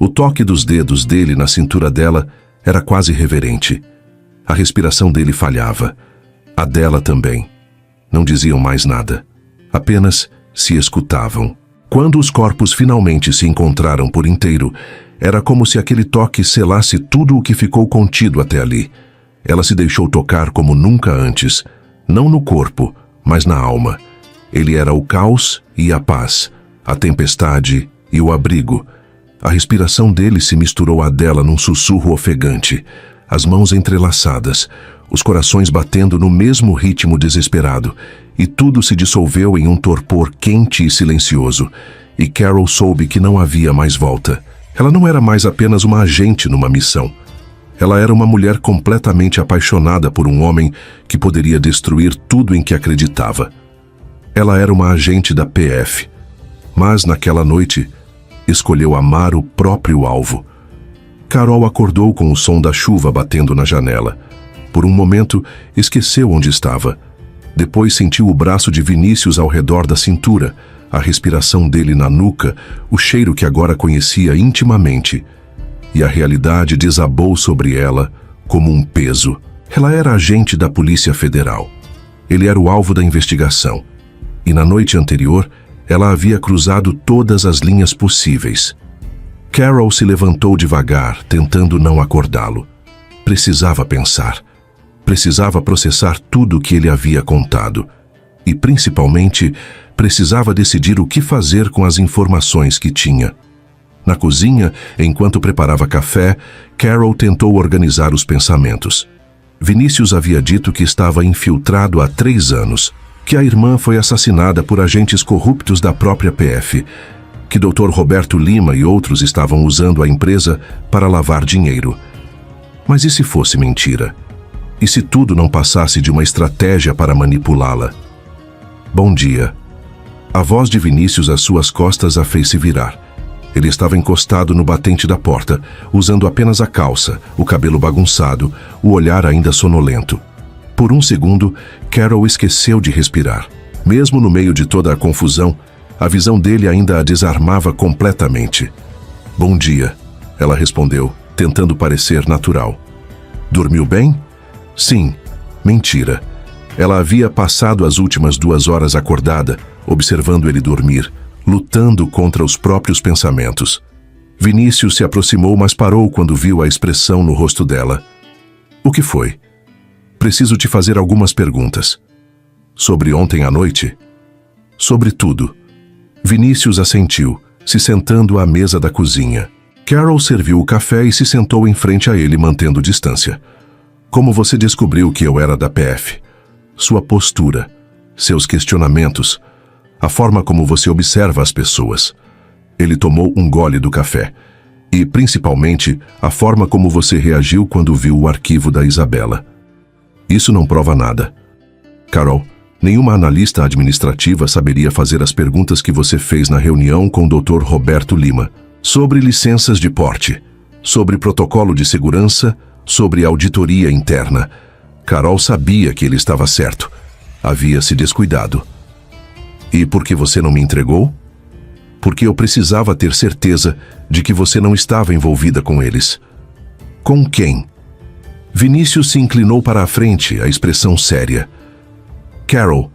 S1: O toque dos dedos dele na cintura dela era quase reverente. A respiração dele falhava. A dela também. Não diziam mais nada. Apenas se escutavam. Quando os corpos finalmente se encontraram por inteiro, era como se aquele toque selasse tudo o que ficou contido até ali. Ela se deixou tocar como nunca antes. Não no corpo, mas na alma. Ele era o caos e a paz, a tempestade e o abrigo. A respiração dele se misturou à dela num sussurro ofegante, as mãos entrelaçadas, os corações batendo no mesmo ritmo desesperado, e tudo se dissolveu em um torpor quente e silencioso, e Carol soube que não havia mais volta. Ela não era mais apenas uma agente numa missão. Ela era uma mulher completamente apaixonada por um homem que poderia destruir tudo em que acreditava. Ela era uma agente da PF, mas naquela noite escolheu amar o próprio alvo. Carol acordou com o som da chuva batendo na janela. Por um momento, esqueceu onde estava. Depois sentiu o braço de Vinícius ao redor da cintura, a respiração dele na nuca, o cheiro que agora conhecia intimamente. E a realidade desabou sobre ela como um peso. Ela era agente da Polícia Federal. Ele era o alvo da investigação. E na noite anterior, ela havia cruzado todas as linhas possíveis. Carol se levantou devagar, tentando não acordá-lo. Precisava pensar. Precisava processar tudo o que ele havia contado. E, principalmente, precisava decidir o que fazer com as informações que tinha. Na cozinha, enquanto preparava café, Carol tentou organizar os pensamentos. Vinícius havia dito que estava infiltrado há 3 anos, que a irmã foi assassinada por agentes corruptos da própria PF, que Dr. Roberto Lima e outros estavam usando a empresa para lavar dinheiro. Mas e se fosse mentira? E se tudo não passasse de uma estratégia para manipulá-la? Bom dia. A voz de Vinícius às suas costas a fez se virar. Ele estava encostado no batente da porta, usando apenas a calça, o cabelo bagunçado, o olhar ainda sonolento. Por um segundo, Carol esqueceu de respirar. Mesmo no meio de toda a confusão, a visão dele ainda a desarmava completamente. Bom dia, ela respondeu, tentando parecer natural. Dormiu bem? Sim. Mentira. Ela havia passado as últimas 2 horas acordada, observando ele dormir, lutando contra os próprios pensamentos. Vinícius se aproximou, mas parou quando viu a expressão no rosto dela. O que foi? Preciso te fazer algumas perguntas. Sobre ontem à noite? Sobre tudo. Vinícius assentiu, se sentando à mesa da cozinha. Carol serviu o café e se sentou em frente a ele, mantendo distância. Como você descobriu que eu era da PF? Sua postura, seus questionamentos, a forma como você observa as pessoas. Ele tomou um gole do café. E, principalmente, a forma como você reagiu quando viu o arquivo da Isabela. Isso não prova nada. Carol, nenhuma analista administrativa saberia fazer as perguntas que você fez na reunião com o Dr. Roberto Lima. Sobre licenças de porte, sobre protocolo de segurança, sobre auditoria interna. Carol sabia que ele estava certo. Havia se descuidado. E por que você não me entregou? Porque eu precisava ter certeza de que você não estava envolvida com eles. Com quem? Vinícius se inclinou para a frente, a expressão séria. Carol,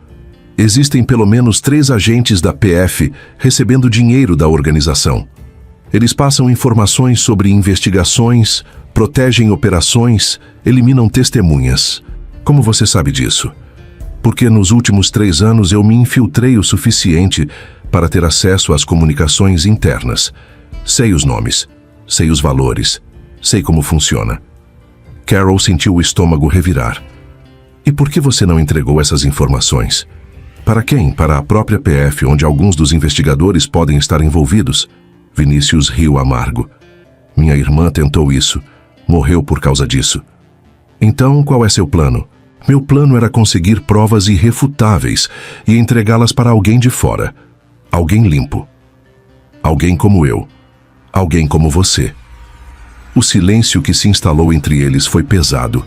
S1: existem pelo menos 3 agentes da PF recebendo dinheiro da organização. Eles passam informações sobre investigações, protegem operações, eliminam testemunhas. Como você sabe disso? Porque nos últimos 3 anos eu me infiltrei o suficiente para ter acesso às comunicações internas. Sei os nomes, sei os valores, sei como funciona. Carol sentiu o estômago revirar. E por que você não entregou essas informações? Para quem? Para a própria PF, onde alguns dos investigadores podem estar envolvidos? Vinícius riu amargo. Minha irmã tentou isso. Morreu por causa disso. Então, qual é seu plano? Meu plano era conseguir provas irrefutáveis e entregá-las para alguém de fora. Alguém limpo. Alguém como eu. Alguém como você. O silêncio que se instalou entre eles foi pesado.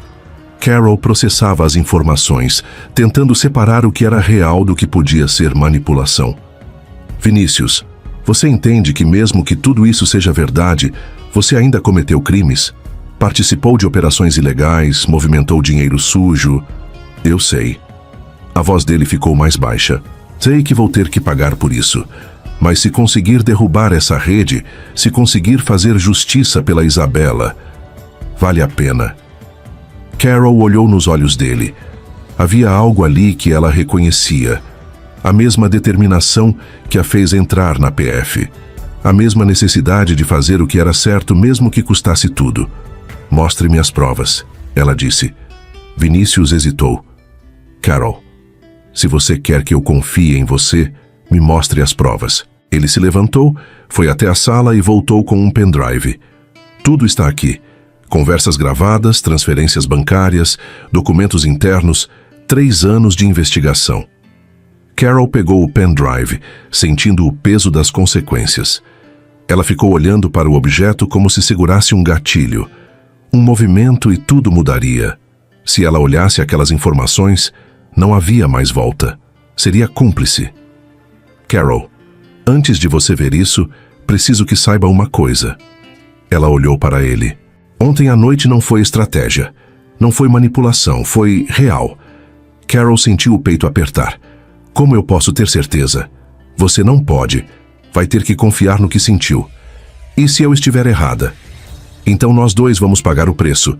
S1: Carol processava as informações, tentando separar o que era real do que podia ser manipulação. Vinícius, você entende que mesmo que tudo isso seja verdade, você ainda cometeu crimes? Participou de operações ilegais, movimentou dinheiro sujo? Eu sei. A voz dele ficou mais baixa. Sei que vou ter que pagar por isso. Mas se conseguir derrubar essa rede, se conseguir fazer justiça pela Isabela, vale a pena. Carol olhou nos olhos dele. Havia algo ali que ela reconhecia. A mesma determinação que a fez entrar na PF. A mesma necessidade de fazer o que era certo mesmo que custasse tudo. Mostre-me as provas, ela disse. Vinícius hesitou. Carol, se você quer que eu confie em você, me mostre as provas. Ele se levantou, foi até a sala e voltou com um pendrive. Tudo está aqui. Conversas gravadas, transferências bancárias, documentos internos, 3 anos de investigação. Carol pegou o pendrive, sentindo o peso das consequências. Ela ficou olhando para o objeto como se segurasse um gatilho. Um movimento e tudo mudaria. Se ela olhasse aquelas informações, não havia mais volta. Seria cúmplice. Carol, antes de você ver isso, preciso que saiba uma coisa. Ela olhou para ele. Ontem à noite não foi estratégia. Não foi manipulação, foi real. Carol sentiu o peito apertar. Como eu posso ter certeza? Você não pode. Vai ter que confiar no que sentiu. E se eu estiver errada? Então nós dois vamos pagar o preço.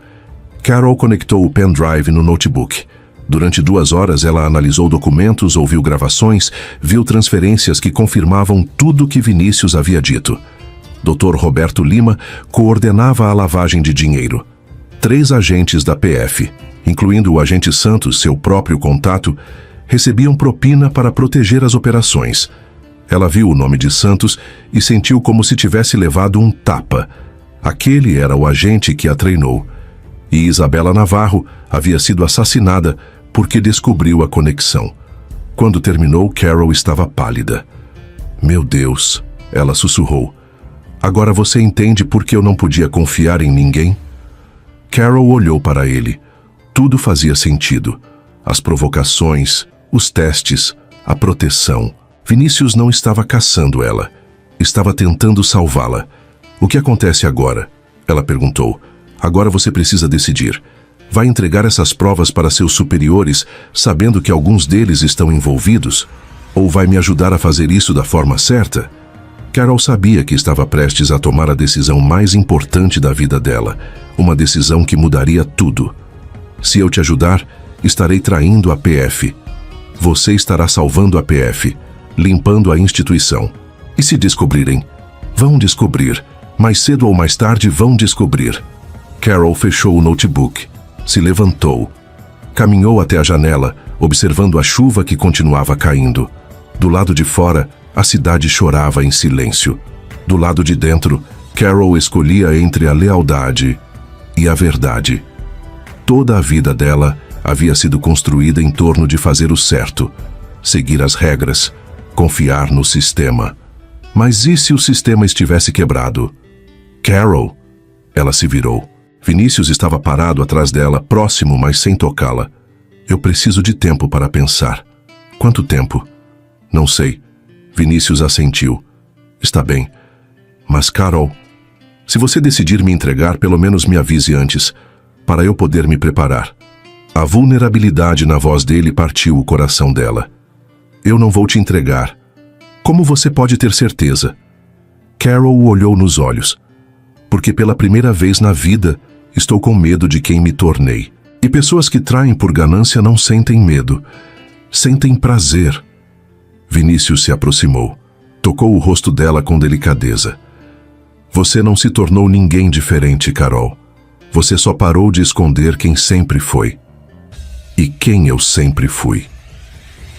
S1: Carol conectou o pendrive no notebook. Durante 2 horas ela analisou documentos, ouviu gravações, viu transferências que confirmavam tudo que Vinícius havia dito. Dr. Roberto Lima coordenava a lavagem de dinheiro. 3 agentes da PF, incluindo o agente Santos, seu próprio contato, recebiam propina para proteger as operações. Ela viu o nome de Santos e sentiu como se tivesse levado um tapa. Aquele era o agente que a treinou. E Isabela Navarro havia sido assassinada porque descobriu a conexão. Quando terminou, Carol estava pálida. "Meu Deus", ela sussurrou. "Agora você entende por que eu não podia confiar em ninguém?" Carol olhou para ele. Tudo fazia sentido. As provocações, os testes, a proteção. Vinícius não estava caçando ela. Estava tentando salvá-la. "O que acontece agora?" ela perguntou. "Agora você precisa decidir. Vai entregar essas provas para seus superiores, sabendo que alguns deles estão envolvidos? Ou vai me ajudar a fazer isso da forma certa?" Carol sabia que estava prestes a tomar a decisão mais importante da vida dela. Uma decisão que mudaria tudo. "Se eu te ajudar, estarei traindo a PF. Você estará salvando a PF, limpando a instituição. E se descobrirem? Vão descobrir. Mais cedo ou mais tarde vão descobrir." Carol fechou o notebook. Se levantou. Caminhou até a janela, observando a chuva que continuava caindo. Do lado de fora, a cidade chorava em silêncio. Do lado de dentro, Carol escolhia entre a lealdade e a verdade. Toda a vida dela havia sido construída em torno de fazer o certo, seguir as regras, confiar no sistema. Mas e se o sistema estivesse quebrado? "Carol!" Ela se virou. Vinícius estava parado atrás dela, próximo, mas sem tocá-la. "Eu preciso de tempo para pensar." "Quanto tempo?" "Não sei." Vinícius assentiu. "Está bem. Mas, Carol, se você decidir me entregar, pelo menos me avise antes, para eu poder me preparar." A vulnerabilidade na voz dele partiu o coração dela. "Eu não vou te entregar." "Como você pode ter certeza?" Carol o olhou nos olhos. "Porque pela primeira vez na vida, estou com medo de quem me tornei. E pessoas que traem por ganância não sentem medo. Sentem prazer." Vinícius se aproximou. Tocou o rosto dela com delicadeza. "Você não se tornou ninguém diferente, Carol. Você só parou de esconder quem sempre foi. E quem eu sempre fui.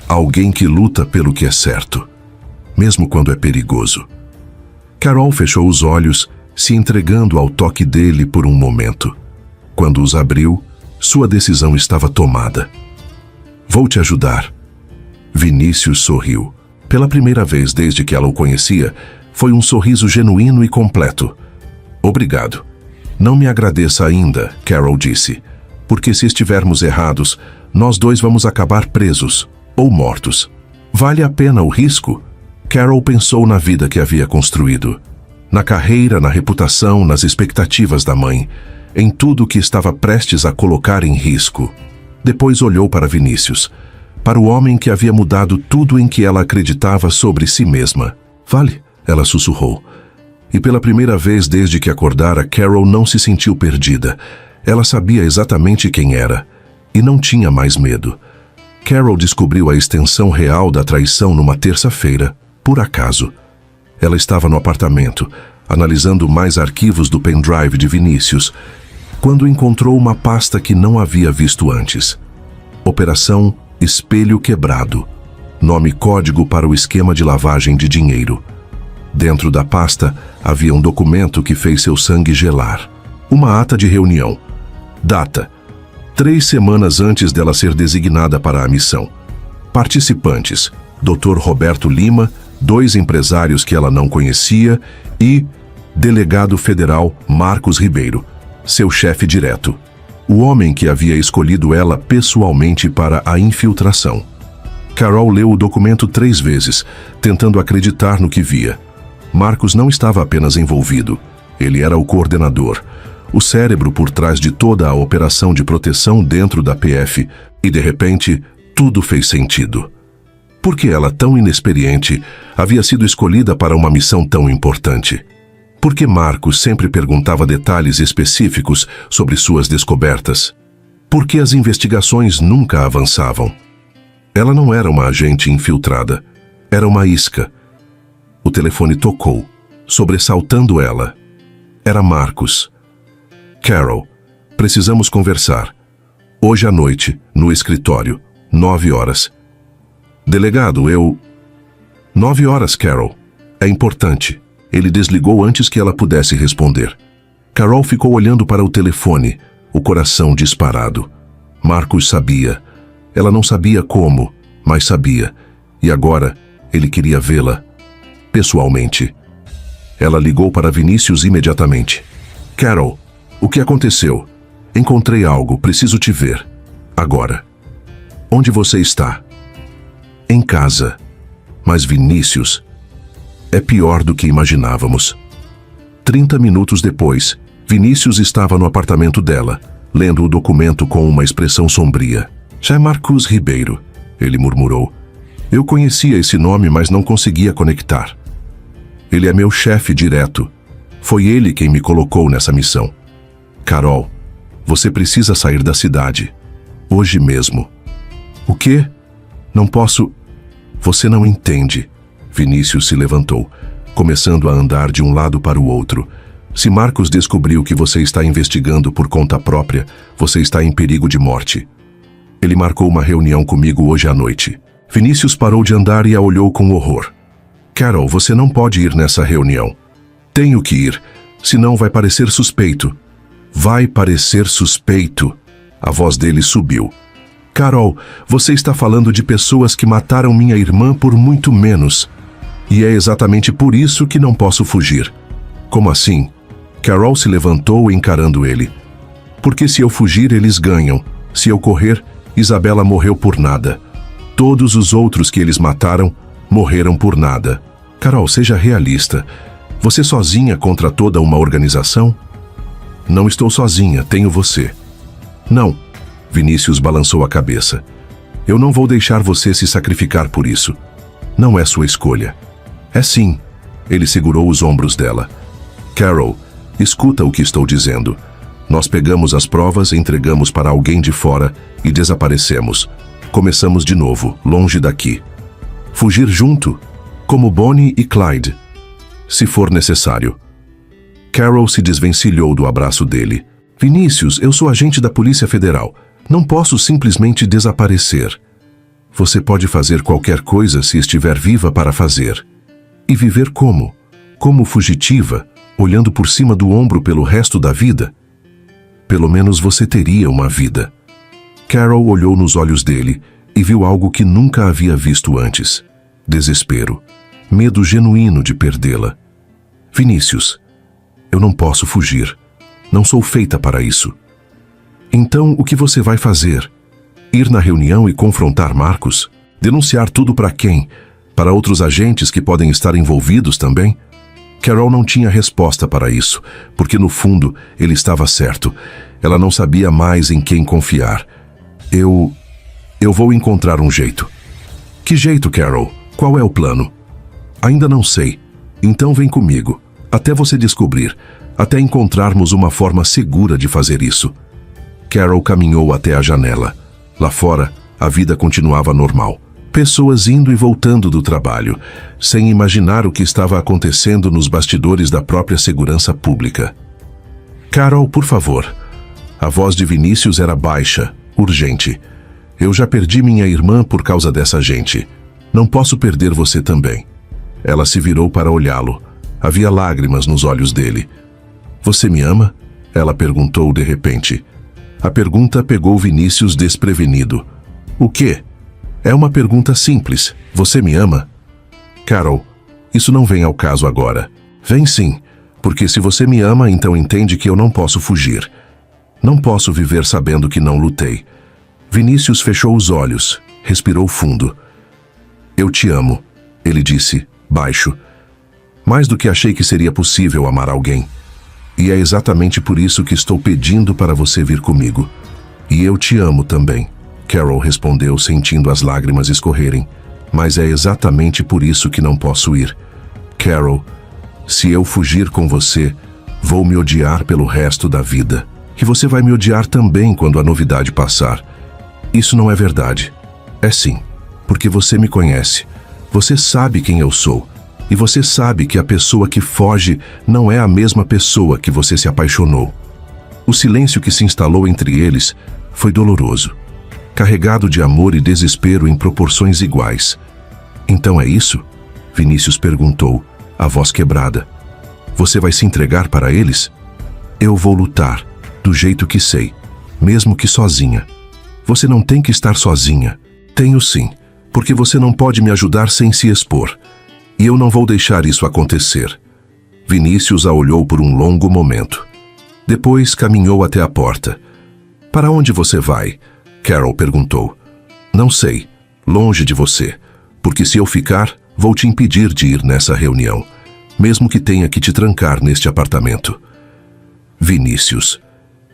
S1: Alguém que luta pelo que é certo, mesmo quando é perigoso." Carol fechou os olhos, se entregando ao toque dele por um momento. Quando os abriu, sua decisão estava tomada. "Vou te ajudar." Vinícius sorriu. Pela primeira vez desde que ela o conhecia, foi um sorriso genuíno e completo. "Obrigado. Não me agradeça ainda", Carol disse, "porque se estivermos errados, nós dois vamos acabar presos ou mortos. Vale a pena o risco?" Carol pensou na vida que havia construído. Na carreira, na reputação, nas expectativas da mãe, em tudo que estava prestes a colocar em risco. Depois olhou para Vinícius, para o homem que havia mudado tudo em que ela acreditava sobre si mesma. "Vale", ela sussurrou. E pela primeira vez desde que acordara, Carol não se sentiu perdida. Ela sabia exatamente quem era e não tinha mais medo. Carol descobriu a extensão real da traição numa terça-feira, por acaso. Ela estava no apartamento, analisando mais arquivos do pendrive de Vinícius, quando encontrou uma pasta que não havia visto antes. Operação Espelho Quebrado. Nome código para o esquema de lavagem de dinheiro. Dentro da pasta havia um documento que fez seu sangue gelar. Uma ata de reunião. Data: 3 semanas antes dela ser designada para a missão. Participantes: Dr. Roberto Lima, 2 empresários que ela não conhecia e delegado federal Marcos Ribeiro, seu chefe direto. O homem que havia escolhido ela pessoalmente para a infiltração. Carol leu o documento 3 vezes, tentando acreditar no que via. Marcos não estava apenas envolvido. Ele era o coordenador, o cérebro por trás de toda a operação de proteção dentro da PF, e de repente, tudo fez sentido. Por que ela, tão inexperiente, havia sido escolhida para uma missão tão importante? Por que Marcos sempre perguntava detalhes específicos sobre suas descobertas? Por que as investigações nunca avançavam? Ela não era uma agente infiltrada. Era uma isca. O telefone tocou, sobressaltando ela. Era Marcus. Carol, precisamos conversar. Hoje à noite, no escritório, 9 horas. Delegado, 9 horas, Carol. É importante. Ele desligou antes que ela pudesse responder. Carol ficou olhando para o telefone, o coração disparado. Marcus sabia. Ela não sabia como, mas sabia. E agora, ele queria vê-la pessoalmente. Ela ligou para Vinícius imediatamente. Carol, o que aconteceu? Encontrei algo, preciso te ver. Agora. Onde você está? Em casa. Mas Vinícius, é pior do que imaginávamos. 30 minutos depois, Vinícius estava no apartamento dela, lendo o documento com uma expressão sombria. Já é Marcus Ribeiro, ele murmurou. Eu conhecia esse nome, mas não conseguia conectar. Ele é meu chefe direto. Foi ele quem me colocou nessa missão. Carol, você precisa sair da cidade. Hoje mesmo. O quê? Não posso... Você não entende. Vinícius se levantou, começando a andar de um lado para o outro. Se Marcus descobriu que você está investigando por conta própria, você está em perigo de morte. Ele marcou uma reunião comigo hoje à noite. Vinícius parou de andar e a olhou com horror. Carol, você não pode ir nessa reunião. Tenho que ir, senão vai parecer suspeito. Vai parecer suspeito. A voz dele subiu. Carol, você está falando de pessoas que mataram minha irmã por muito menos. E é exatamente por isso que não posso fugir. Como assim? Carol se levantou encarando ele. Porque se eu fugir, eles ganham. Se eu correr, Isabela morreu por nada. Todos os outros que eles mataram morreram por nada. Carol, seja realista. Você sozinha contra toda uma organização? Não estou sozinha, tenho você. Não. Vinícius balançou a cabeça. Eu não vou deixar você se sacrificar por isso. Não é sua escolha. É sim. Ele segurou os ombros dela. Carol, escuta o que estou dizendo. Nós pegamos as provas, entregamos para alguém de fora e desaparecemos. Começamos de novo, longe daqui. Fugir junto, como Bonnie e Clyde, se for necessário. Carol se desvencilhou do abraço dele. Vinícius, eu sou agente da Polícia Federal. Não posso simplesmente desaparecer. Você pode fazer qualquer coisa se estiver viva para fazer. E viver como? Como fugitiva, olhando por cima do ombro pelo resto da vida? Pelo menos você teria uma vida. Carol olhou nos olhos dele e viu algo que nunca havia visto antes. Desespero. Medo genuíno de perdê-la. Vinícius, eu não posso fugir. Não sou feita para isso. Então, o que você vai fazer? Ir na reunião e confrontar Marcus? Denunciar tudo para quem? Para outros agentes que podem estar envolvidos também? Carol não tinha resposta para isso, porque no fundo ele estava certo. Ela não sabia mais em quem confiar. Eu vou encontrar um jeito. Que jeito, Carol? Qual é o plano? Ainda não sei. Então vem comigo, até você descobrir, até encontrarmos uma forma segura de fazer isso. Carol caminhou até a janela. Lá fora, a vida continuava normal. Pessoas indo e voltando do trabalho, sem imaginar o que estava acontecendo nos bastidores da própria segurança pública. Carol, por favor. A voz de Vinícius era baixa, urgente. Eu já perdi minha irmã por causa dessa gente. Não posso perder você também. Ela se virou para olhá-lo. Havia lágrimas nos olhos dele. Você me ama? Ela perguntou de repente. A pergunta pegou Vinícius desprevenido. O quê? É uma pergunta simples. Você me ama? Carol, isso não vem ao caso agora. Vem sim, porque se você me ama, então entende que eu não posso fugir. Não posso viver sabendo que não lutei. Vinícius fechou os olhos, respirou fundo. Eu te amo, ele disse, baixo. Mais do que achei que seria possível amar alguém. E é exatamente por isso que estou pedindo para você vir comigo. E eu te amo também. Carol respondeu, sentindo as lágrimas escorrerem. Mas é exatamente por isso que não posso ir. Carol, se eu fugir com você, vou me odiar pelo resto da vida. que você vai me odiar também quando a novidade passar. Isso não é verdade. É sim, porque você me conhece. Você sabe quem eu sou. E você sabe que a pessoa que foge não é a mesma pessoa que você se apaixonou. O silêncio que se instalou entre eles foi doloroso, carregado de amor e desespero em proporções iguais. Então é isso? Vinícius perguntou, a voz quebrada. Você vai se entregar para eles? Eu vou lutar, do jeito que sei, mesmo que sozinha. Você não tem que estar sozinha. Tenho sim, porque você não pode me ajudar sem se expor. E eu não vou deixar isso acontecer. Vinícius a olhou por um longo momento. Depois caminhou até a porta. Para onde você vai? Carol perguntou. Não sei, longe de você, porque se eu ficar, vou te impedir de ir nessa reunião, mesmo que tenha que te trancar neste apartamento. Vinícius.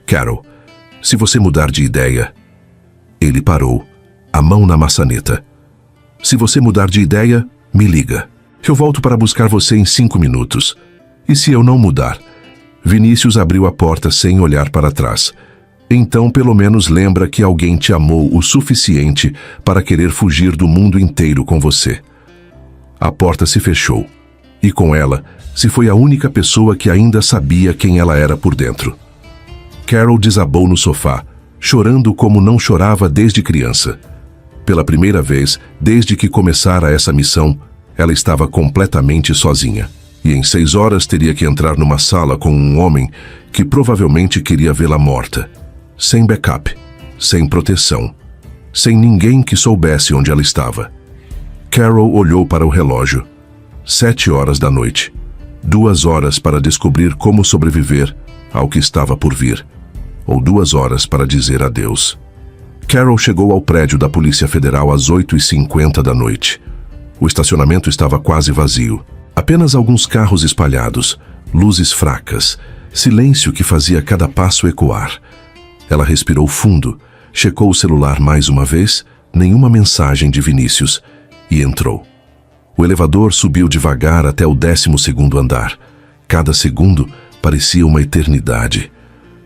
S1: Carol, se você mudar de ideia... Ele parou, a mão na maçaneta. Se você mudar de ideia, me liga. Eu volto para buscar você em 5 minutos. E se eu não mudar? Vinícius abriu a porta sem olhar para trás. Então, pelo menos lembra que alguém te amou o suficiente para querer fugir do mundo inteiro com você. A porta se fechou. E com ela, se foi a única pessoa que ainda sabia quem ela era por dentro. Carol desabou no sofá, chorando como não chorava desde criança. Pela primeira vez, desde que começara essa missão, ela estava completamente sozinha. E em 6 horas teria que entrar numa sala com um homem que provavelmente queria vê-la morta. Sem backup, sem proteção, sem ninguém que soubesse onde ela estava. Carol olhou para o relógio. 7 horas da noite. 2 horas para descobrir como sobreviver ao que estava por vir. Ou 2 horas para dizer adeus. Carol chegou ao prédio da Polícia Federal às 8h50 da noite. O estacionamento estava quase vazio. Apenas alguns carros espalhados, luzes fracas, silêncio que fazia cada passo ecoar. Ela respirou fundo, checou o celular mais uma vez, nenhuma mensagem de Vinícius, e entrou. O elevador subiu devagar até o 12º andar. Cada segundo parecia uma eternidade.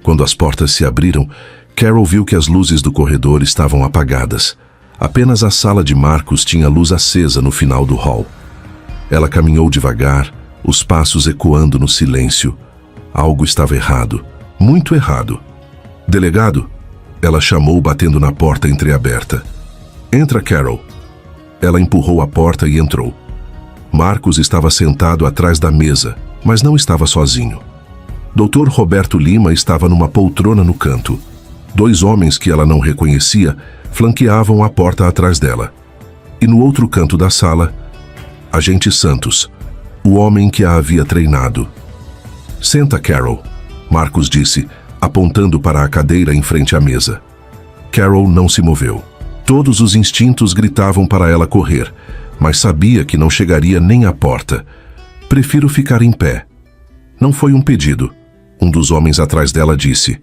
S1: Quando as portas se abriram, Carol viu que as luzes do corredor estavam apagadas. Apenas a sala de Marcos tinha luz acesa no final do hall. Ela caminhou devagar, os passos ecoando no silêncio. Algo estava errado, muito errado. Delegado? Ela chamou, batendo na porta entreaberta. Entra, Carol. Ela empurrou a porta e entrou. Marcos estava sentado atrás da mesa, mas não estava sozinho. Dr. Roberto Lima estava numa poltrona no canto. 2 homens que ela não reconhecia flanqueavam a porta atrás dela. E no outro canto da sala, Agente Santos, o homem que a havia treinado. Senta, Carol, Marcos disse, apontando para a cadeira em frente à mesa. Carol não se moveu. Todos os instintos gritavam para ela correr, mas sabia que não chegaria nem à porta. Prefiro ficar em pé. Não foi um pedido. Um dos homens atrás dela disse.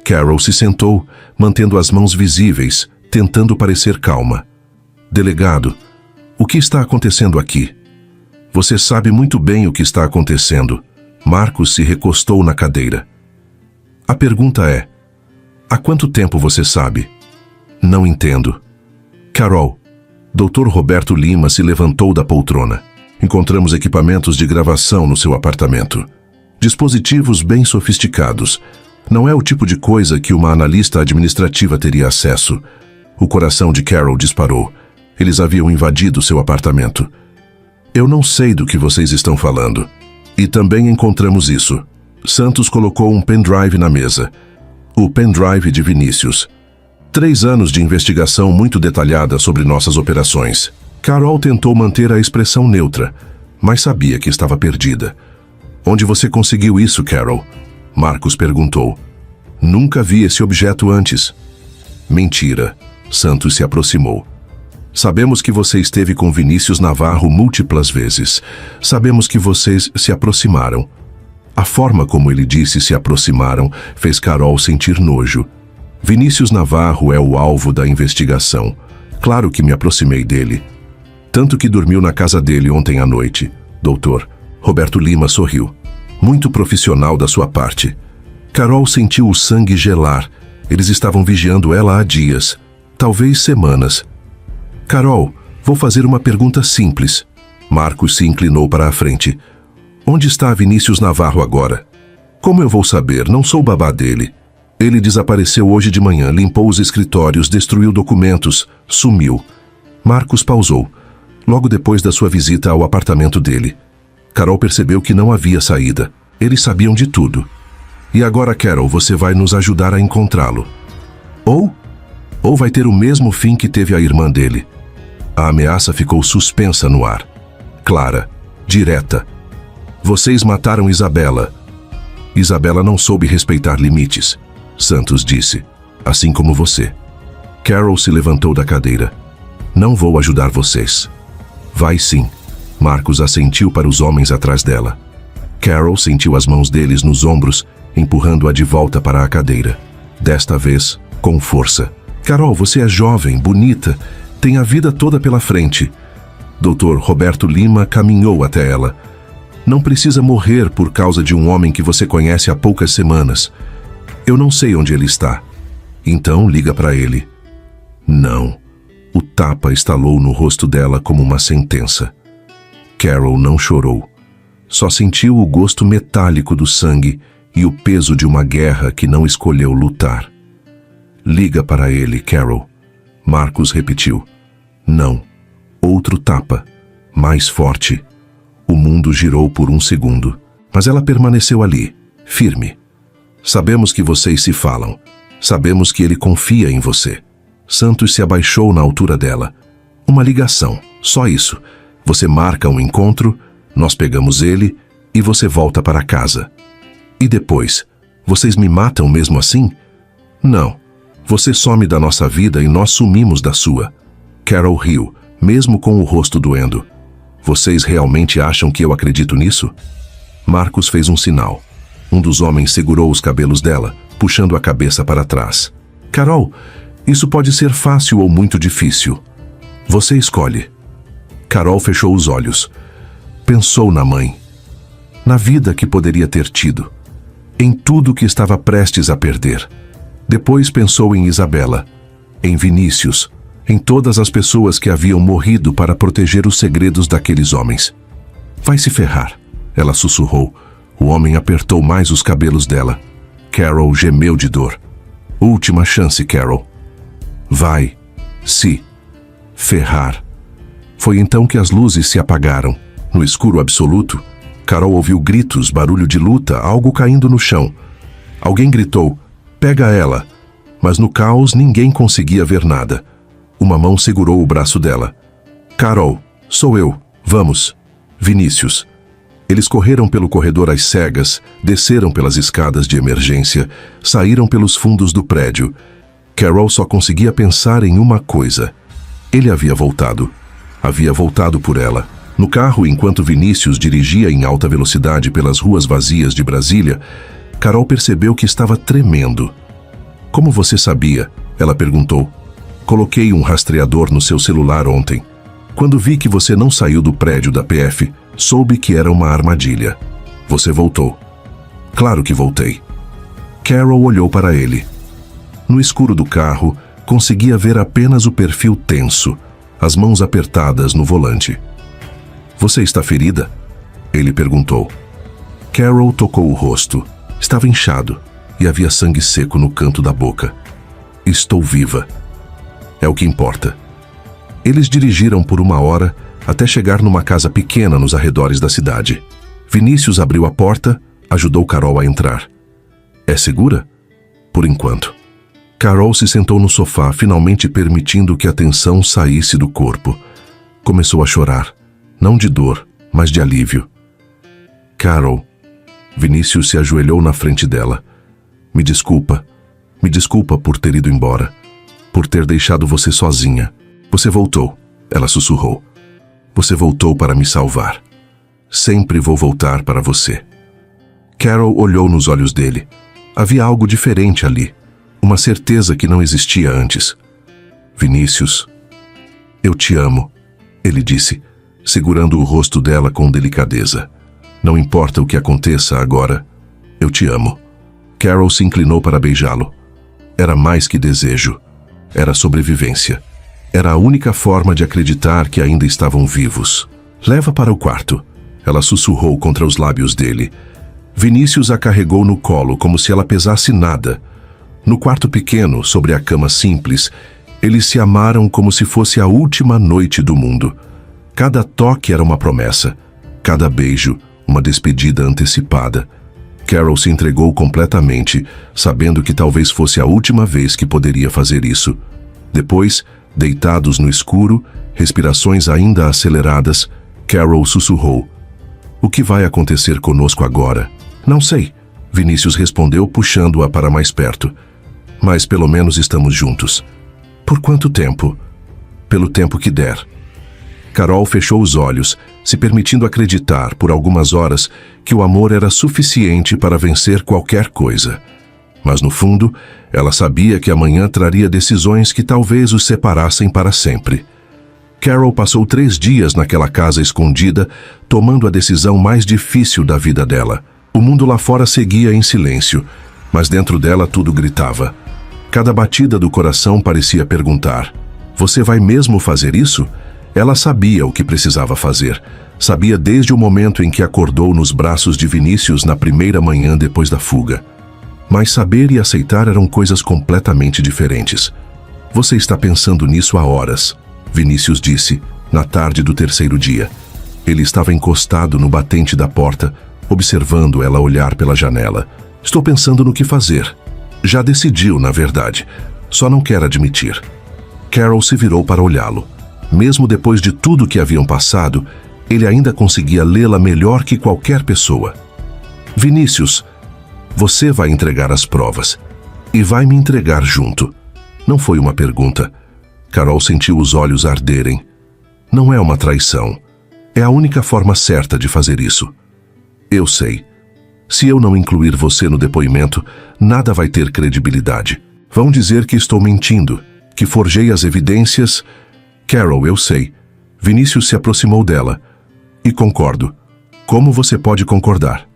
S1: Carol se sentou, mantendo as mãos visíveis, tentando parecer calma. Delegado, o que está acontecendo aqui? Você sabe muito bem o que está acontecendo. Marcos se recostou na cadeira. A pergunta é, há quanto tempo você sabe? Não entendo. Carol, Dr. Roberto Lima se levantou da poltrona. Encontramos equipamentos de gravação no seu apartamento. Dispositivos bem sofisticados. Não é o tipo de coisa que uma analista administrativa teria acesso. O coração de Carol disparou. Eles haviam invadido seu apartamento. Eu não sei do que vocês estão falando. E também encontramos isso. Santos colocou um pendrive na mesa. O pendrive de Vinícius. 3 anos de investigação muito detalhada sobre nossas operações. Carol tentou manter a expressão neutra, mas sabia que estava perdida. Onde você conseguiu isso, Carol? Marcos perguntou. Nunca vi esse objeto antes. Mentira. Santos se aproximou. Sabemos que você esteve com Vinícius Navarro múltiplas vezes. Sabemos que vocês se aproximaram. A forma como ele disse se aproximaram fez Carol sentir nojo. Vinícius Navarro é o alvo da investigação. Claro que me aproximei dele. Tanto que dormiu na casa dele ontem à noite. Doutor, Roberto Lima sorriu. Muito profissional da sua parte. Carol sentiu o sangue gelar. Eles estavam vigiando ela há dias, talvez semanas. Carol, vou fazer uma pergunta simples. Marcos se inclinou para a frente. Onde está Vinícius Navarro agora? Como eu vou saber? Não sou babá dele. Ele desapareceu hoje de manhã, limpou os escritórios, destruiu documentos, sumiu. Marcos pausou, logo depois da sua visita ao apartamento dele. Carol percebeu que não havia saída. Eles sabiam de tudo. E agora, Carol, você vai nos ajudar a encontrá-lo. Ou vai ter o mesmo fim que teve a irmã dele. A ameaça ficou suspensa no ar. Clara, direta. Vocês mataram Isabela. Isabela não soube respeitar limites, Santos disse, assim como você. Carol se levantou da cadeira. Não vou ajudar vocês. Vai sim. Marcos assentiu para os homens atrás dela. Carol sentiu as mãos deles nos ombros, empurrando-a de volta para a cadeira. Desta vez, com força. Carol, você é jovem, bonita, tem a vida toda pela frente. Dr. Roberto Lima caminhou até ela. Não precisa morrer por causa de um homem que você conhece há poucas semanas. Eu não sei onde ele está. Então liga para ele. Não. O tapa estalou no rosto dela como uma sentença. Carol não chorou. Só sentiu o gosto metálico do sangue e o peso de uma guerra que não escolheu lutar. Liga para ele, Carol. Marcos repetiu. Não. Outro tapa. Mais forte. O mundo girou por um segundo, mas ela permaneceu ali, firme. Sabemos que vocês se falam. Sabemos que ele confia em você. Santos se abaixou na altura dela. Uma ligação, só isso. Você marca um encontro, nós pegamos ele e você volta para casa. E depois, vocês me matam mesmo assim? Não. Você some da nossa vida e nós sumimos da sua. Carol riu, mesmo com o rosto doendo. Vocês realmente acham que eu acredito nisso? Marcos fez um sinal. Um dos homens segurou os cabelos dela, puxando a cabeça para trás. Carol, isso pode ser fácil ou muito difícil. Você escolhe. Carol fechou os olhos. Pensou na mãe. Na vida que poderia ter tido. Em tudo que estava prestes a perder. Depois pensou em Isabela. Em Vinícius. Em todas as pessoas que haviam morrido para proteger os segredos daqueles homens. Vai se ferrar, ela sussurrou. O homem apertou mais os cabelos dela. Carol gemeu de dor. Última chance, Carol. Vai se ferrar. Foi então que as luzes se apagaram. No escuro absoluto, Carol ouviu gritos, barulho de luta, algo caindo no chão. Alguém gritou, pega ela. Mas no caos ninguém conseguia ver nada. Uma mão segurou o braço dela. Carol, sou eu. Vamos. Vinícius. Eles correram pelo corredor às cegas, desceram pelas escadas de emergência, saíram pelos fundos do prédio. Carol só conseguia pensar em uma coisa. Ele havia voltado. Havia voltado por ela. No carro, enquanto Vinícius dirigia em alta velocidade pelas ruas vazias de Brasília, Carol percebeu que estava tremendo. Como você sabia? Ela perguntou. Coloquei um rastreador no seu celular ontem. Quando vi que você não saiu do prédio da PF, soube que era uma armadilha. Você voltou. Claro que voltei. Carol olhou para ele. No escuro do carro, conseguia ver apenas o perfil tenso, as mãos apertadas no volante. Você está ferida? Ele perguntou. Carol tocou o rosto. Estava inchado e havia sangue seco no canto da boca. Estou viva. É o que importa. Eles dirigiram por 1 hora até chegar numa casa pequena nos arredores da cidade. Vinícius abriu a porta, ajudou Carol a entrar. É segura? Por enquanto. Carol se sentou no sofá, finalmente permitindo que a tensão saísse do corpo. Começou a chorar, não de dor, mas de alívio. Carol. Vinícius se ajoelhou na frente dela. Me desculpa por ter ido embora. Por ter deixado você sozinha. Você voltou, ela sussurrou. Você voltou para me salvar. Sempre vou voltar para você. Carol olhou nos olhos dele. Havia algo diferente ali. Uma certeza que não existia antes. Vinícius, eu te amo, ele disse, segurando o rosto dela com delicadeza. Não importa o que aconteça agora, eu te amo. Carol se inclinou para beijá-lo. Era mais que desejo. Era sobrevivência. Era a única forma de acreditar que ainda estavam vivos. Leva para o quarto. Ela sussurrou contra os lábios dele. Vinícius a carregou no colo como se ela pesasse nada. No quarto pequeno, sobre a cama simples, eles se amaram como se fosse a última noite do mundo. Cada toque era uma promessa. Cada beijo, uma despedida antecipada. Carol se entregou completamente, sabendo que talvez fosse a última vez que poderia fazer isso. Depois, deitados no escuro, respirações ainda aceleradas, Carol sussurrou. O que vai acontecer conosco agora? Não sei, Vinícius respondeu, puxando-a para mais perto. Mas pelo menos estamos juntos. Por quanto tempo? Pelo tempo que der. Carol fechou os olhos, se permitindo acreditar por algumas horas que o amor era suficiente para vencer qualquer coisa. Mas no fundo, ela sabia que amanhã traria decisões que talvez os separassem para sempre. Carol passou 3 dias naquela casa escondida, tomando a decisão mais difícil da vida dela. O mundo lá fora seguia em silêncio, mas dentro dela tudo gritava. Cada batida do coração parecia perguntar: você vai mesmo fazer isso? Ela sabia o que precisava fazer. Sabia desde o momento em que acordou nos braços de Vinícius na primeira manhã depois da fuga. Mas saber e aceitar eram coisas completamente diferentes. Você está pensando nisso há horas, Vinícius disse, na tarde do 3º dia. Ele estava encostado no batente da porta, observando ela olhar pela janela. Estou pensando no que fazer. Já decidiu, na verdade. Só não quer admitir. Carol se virou para olhá-lo. Mesmo depois de tudo que haviam passado, ele ainda conseguia lê-la melhor que qualquer pessoa. Vinícius, você vai entregar as provas. E vai me entregar junto. Não foi uma pergunta. Carol sentiu os olhos arderem. Não é uma traição. É a única forma certa de fazer isso. Eu sei. Se eu não incluir você no depoimento, nada vai ter credibilidade. Vão dizer que estou mentindo, que forjei as evidências. Carol, eu sei. Vinícius se aproximou dela. E concordo. Como você pode concordar?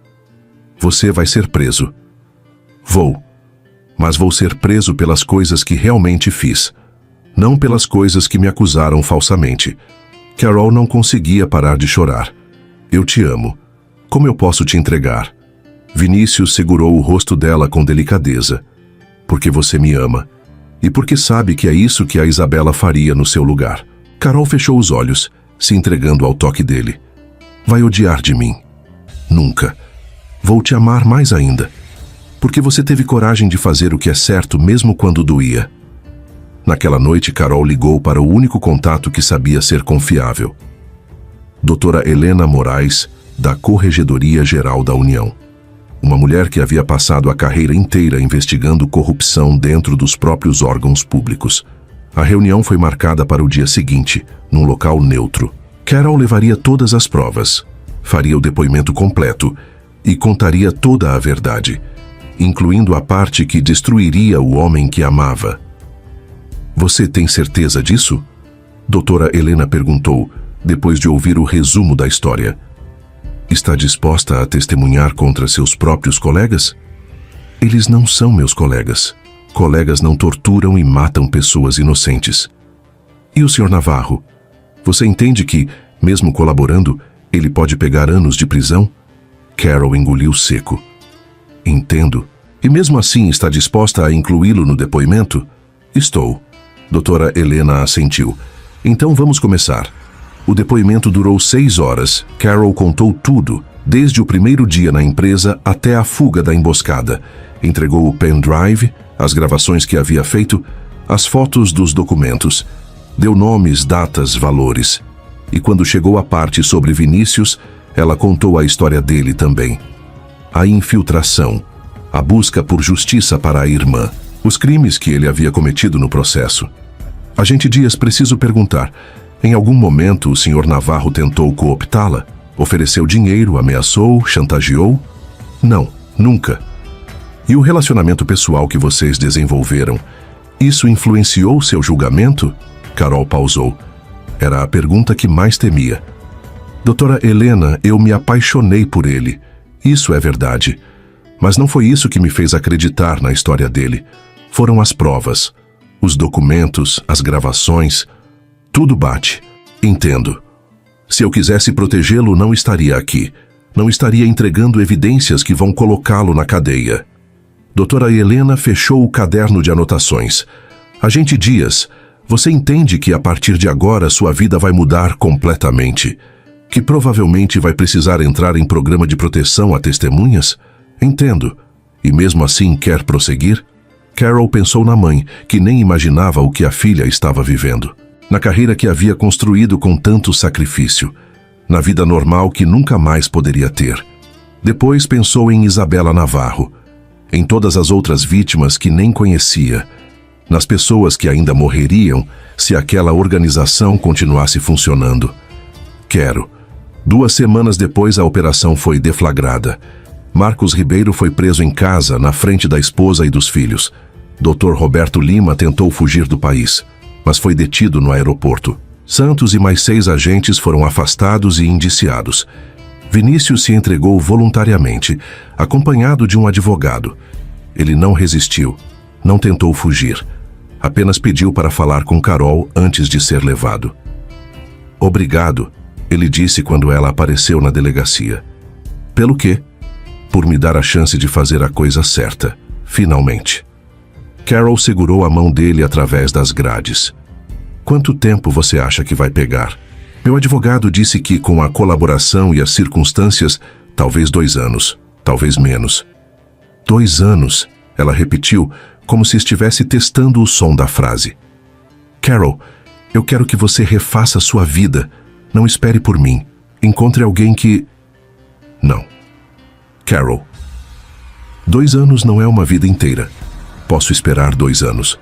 S1: Você vai ser preso. Vou. Mas vou ser preso pelas coisas que realmente fiz. Não pelas coisas que me acusaram falsamente. Carol não conseguia parar de chorar. Eu te amo. Como eu posso te entregar? Vinícius segurou o rosto dela com delicadeza. Porque você me ama. E porque sabe que é isso que a Isabela faria no seu lugar. Carol fechou os olhos, se entregando ao toque dele. Vai odiar de mim. Nunca. Vou te amar mais ainda. Porque você teve coragem de fazer o que é certo mesmo quando doía. Naquela noite, Carol ligou para o único contato que sabia ser confiável. Doutora Helena Moraes, da Corregedoria Geral da União. Uma mulher que havia passado a carreira inteira investigando corrupção dentro dos próprios órgãos públicos. A reunião foi marcada para o dia seguinte, num local neutro. Carol levaria todas as provas, faria o depoimento completo e contaria toda a verdade, incluindo a parte que destruiria o homem que amava. Você tem certeza disso? Doutora Helena perguntou, depois de ouvir o resumo da história. Está disposta a testemunhar contra seus próprios colegas? Eles não são meus colegas. Colegas não torturam e matam pessoas inocentes. E o Sr. Navarro? Você entende que, mesmo colaborando, ele pode pegar anos de prisão? Carol engoliu seco. Entendo. E mesmo assim está disposta a incluí-lo no depoimento? Estou. Doutora Helena assentiu. Então vamos começar. O depoimento durou 6 horas. Carol contou tudo, desde o primeiro dia na empresa até a fuga da emboscada. Entregou o pendrive, as gravações que havia feito, as fotos dos documentos. Deu nomes, datas, valores. E quando chegou a parte sobre Vinícius, ela contou a história dele também. A infiltração, a busca por justiça para a irmã, os crimes que ele havia cometido no processo. Agente Dias, preciso perguntar, em algum momento o Sr. Navarro tentou cooptá-la? Ofereceu dinheiro, ameaçou, chantageou? Não, nunca. E o relacionamento pessoal que vocês desenvolveram, isso influenciou seu julgamento? Carol pausou. Era a pergunta que mais temia. Doutora Helena, eu me apaixonei por ele. Isso é verdade. Mas não foi isso que me fez acreditar na história dele. Foram as provas, os documentos, as gravações. Tudo bate. Entendo. Se eu quisesse protegê-lo, não estaria aqui. Não estaria entregando evidências que vão colocá-lo na cadeia. Doutora Helena fechou o caderno de anotações. Agente Dias, você entende que a partir de agora sua vida vai mudar completamente? Que provavelmente vai precisar entrar em programa de proteção a testemunhas? Entendo. E mesmo assim quer prosseguir? Carol pensou na mãe, que nem imaginava o que a filha estava vivendo. Na carreira que havia construído com tanto sacrifício. Na vida normal que nunca mais poderia ter. Depois pensou em Isabela Navarro. Em todas as outras vítimas que nem conhecia. Nas pessoas que ainda morreriam se aquela organização continuasse funcionando. Quero. 2 semanas depois a operação foi deflagrada. Marcos Ribeiro foi preso em casa, na frente da esposa e dos filhos. Dr. Roberto Lima tentou fugir do país, mas foi detido no aeroporto. Santos e mais 6 agentes foram afastados e indiciados. Vinícius se entregou voluntariamente, acompanhado de um advogado. Ele não resistiu, não tentou fugir. Apenas pediu para falar com Carol antes de ser levado. Obrigado, ele disse quando ela apareceu na delegacia. Pelo quê? Por me dar a chance de fazer a coisa certa, finalmente. Carol segurou a mão dele através das grades. Quanto tempo você acha que vai pegar? Meu advogado disse que com a colaboração e as circunstâncias, talvez 2 anos, talvez menos. 2 anos, ela repetiu, como se estivesse testando o som da frase. Carol, eu quero que você refaça sua vida. Não espere por mim. Encontre alguém que... Não. Carol. 2 anos não é uma vida inteira. Posso esperar 2 anos.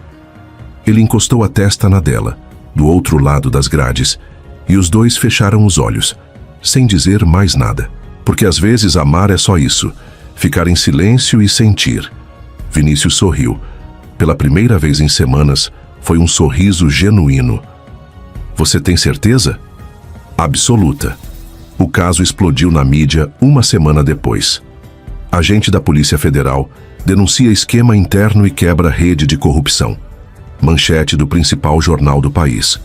S1: Ele encostou a testa na dela, do outro lado das grades, e os dois fecharam os olhos, sem dizer mais nada. Porque às vezes amar é só isso, ficar em silêncio e sentir. Vinícius sorriu. Pela primeira vez em semanas, foi um sorriso genuíno. Você tem certeza? Absoluta. O caso explodiu na mídia 1 semana depois. Agente da Polícia Federal denuncia esquema interno e quebra rede de corrupção. Manchete do principal jornal do país.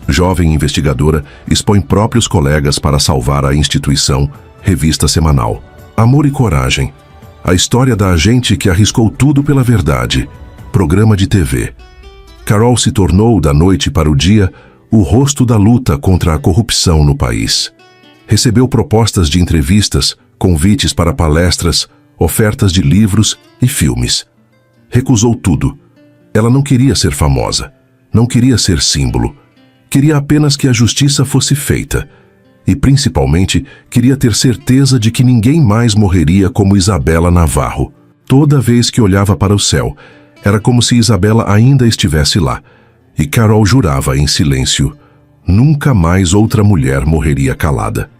S1: Jovem investigadora expõe próprios colegas para salvar a instituição, revista semanal. Amor e coragem. A história da agente que arriscou tudo pela verdade. Programa de TV. Carol se tornou, da noite para o dia, o rosto da luta contra a corrupção no país. Recebeu propostas de entrevistas, convites para palestras, ofertas de livros e filmes. Recusou tudo. Ela não queria ser famosa, não queria ser símbolo. Queria apenas que a justiça fosse feita. E, principalmente, queria ter certeza de que ninguém mais morreria como Isabela Navarro. Toda vez que olhava para o céu, era como se Isabela ainda estivesse lá. E Carol jurava em silêncio, nunca mais outra mulher morreria calada.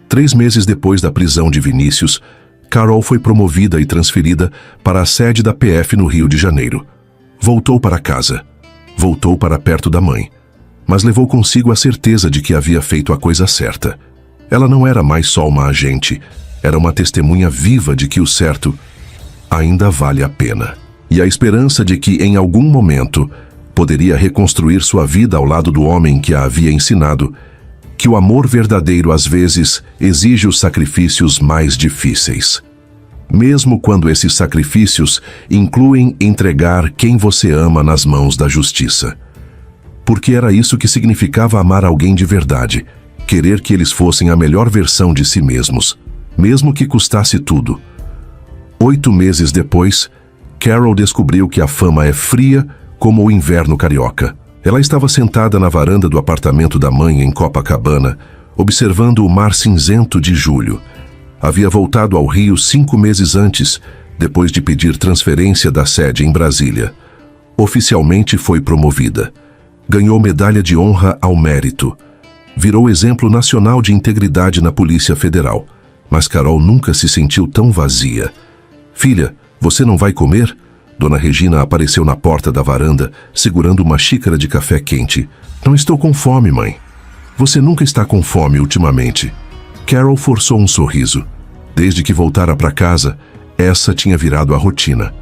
S1: 3 meses depois da prisão de Vinícius, Carol foi promovida e transferida para a sede da PF no Rio de Janeiro. Voltou para casa. Voltou para perto da mãe. Mas levou consigo a certeza de que havia feito a coisa certa. Ela não era mais só uma agente, era uma testemunha viva de que o certo ainda vale a pena. E a esperança de que, em algum momento, poderia reconstruir sua vida ao lado do homem que a havia ensinado que o amor verdadeiro às vezes exige os sacrifícios mais difíceis. Mesmo quando esses sacrifícios incluem entregar quem você ama nas mãos da justiça. Porque era isso que significava amar alguém de verdade, querer que eles fossem a melhor versão de si mesmos, mesmo que custasse tudo. 8 meses depois, Carol descobriu que a fama é fria como o inverno carioca. Ela estava sentada na varanda do apartamento da mãe em Copacabana, observando o mar cinzento de julho. Havia voltado ao Rio 5 meses antes, depois de pedir transferência da sede em Brasília. Oficialmente foi promovida. Ganhou medalha de honra ao mérito. Virou exemplo nacional de integridade na Polícia Federal. Mas Carol nunca se sentiu tão vazia. Filha, você não vai comer? Dona Regina apareceu na porta da varanda, segurando uma xícara de café quente. Não estou com fome, mãe. Você nunca está com fome ultimamente. Carol forçou um sorriso. Desde que voltara para casa, Essa tinha virado a rotina.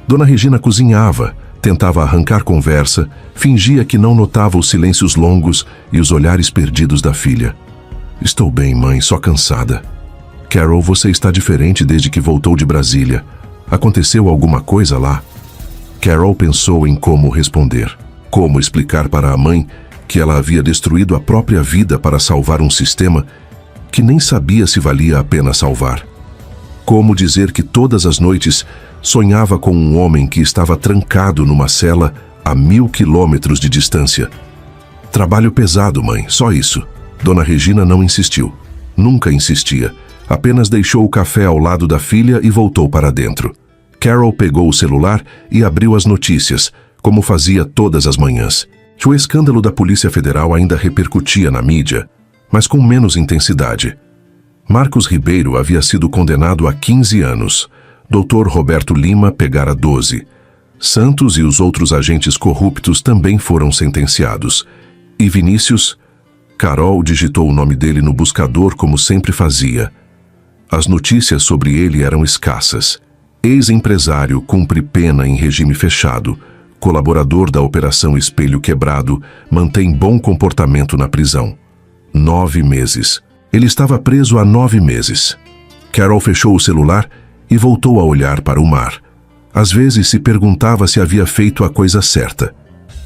S1: Dona Regina cozinhava, tentava arrancar conversa, fingia que não notava os silêncios longos e os olhares perdidos da filha. Estou bem, mãe, só cansada. Carol, você está diferente desde que voltou de Brasília. Aconteceu alguma coisa lá? Carol pensou em como responder. Como explicar para a mãe que ela havia destruído a própria vida para salvar um sistema que nem sabia se valia a pena salvar. Como dizer que todas as noites sonhava com um homem que estava trancado numa cela a 1000 quilômetros de distância. Trabalho pesado, mãe, só isso. Dona Regina não insistiu. Nunca insistia. Apenas deixou o café ao lado da filha e voltou para dentro. Carol pegou o celular e abriu as notícias, como fazia todas as manhãs. O escândalo da Polícia Federal ainda repercutia na mídia, mas com menos intensidade. Marcos Ribeiro havia sido condenado a 15 anos. Dr. Roberto Lima pegara 12. Santos e os outros agentes corruptos também foram sentenciados. E Vinícius? Carol digitou o nome dele no buscador como sempre fazia. As notícias sobre ele eram escassas. Ex-empresário cumpre pena em regime fechado. Colaborador da Operação Espelho Quebrado, mantém bom comportamento na prisão. 9 meses. Ele estava preso há 9 meses. Carol fechou o celular e voltou a olhar para o mar. Às vezes se perguntava se havia feito a coisa certa.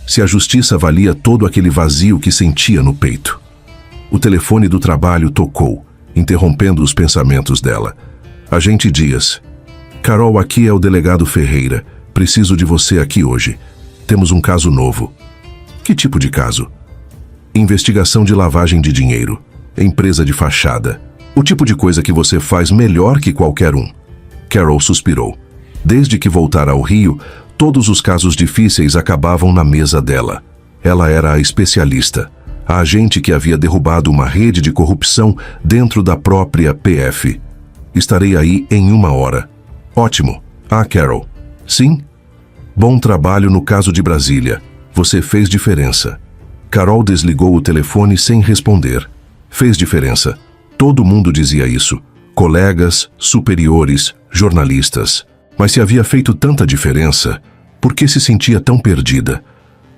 S1: Se a justiça valia todo aquele vazio que sentia no peito. O telefone do trabalho tocou, interrompendo os pensamentos dela. Agente Dias. Carol, aqui é o delegado Ferreira. Preciso de você aqui hoje. Temos um caso novo. Que tipo de caso? Investigação de lavagem de dinheiro. Empresa de fachada. O tipo de coisa que você faz melhor que qualquer um. Carol suspirou. Desde que voltara ao Rio, todos os casos difíceis acabavam na mesa dela. Ela era a especialista. A agente que havia derrubado uma rede de corrupção dentro da própria PF. Estarei aí em 1 hora. Ótimo. Ah, Carol. Sim? Bom trabalho no caso de Brasília. Você fez diferença. Carol desligou o telefone sem responder. Fez diferença. Todo mundo dizia isso. Colegas, superiores, jornalistas. Mas se havia feito tanta diferença, por que se sentia tão perdida?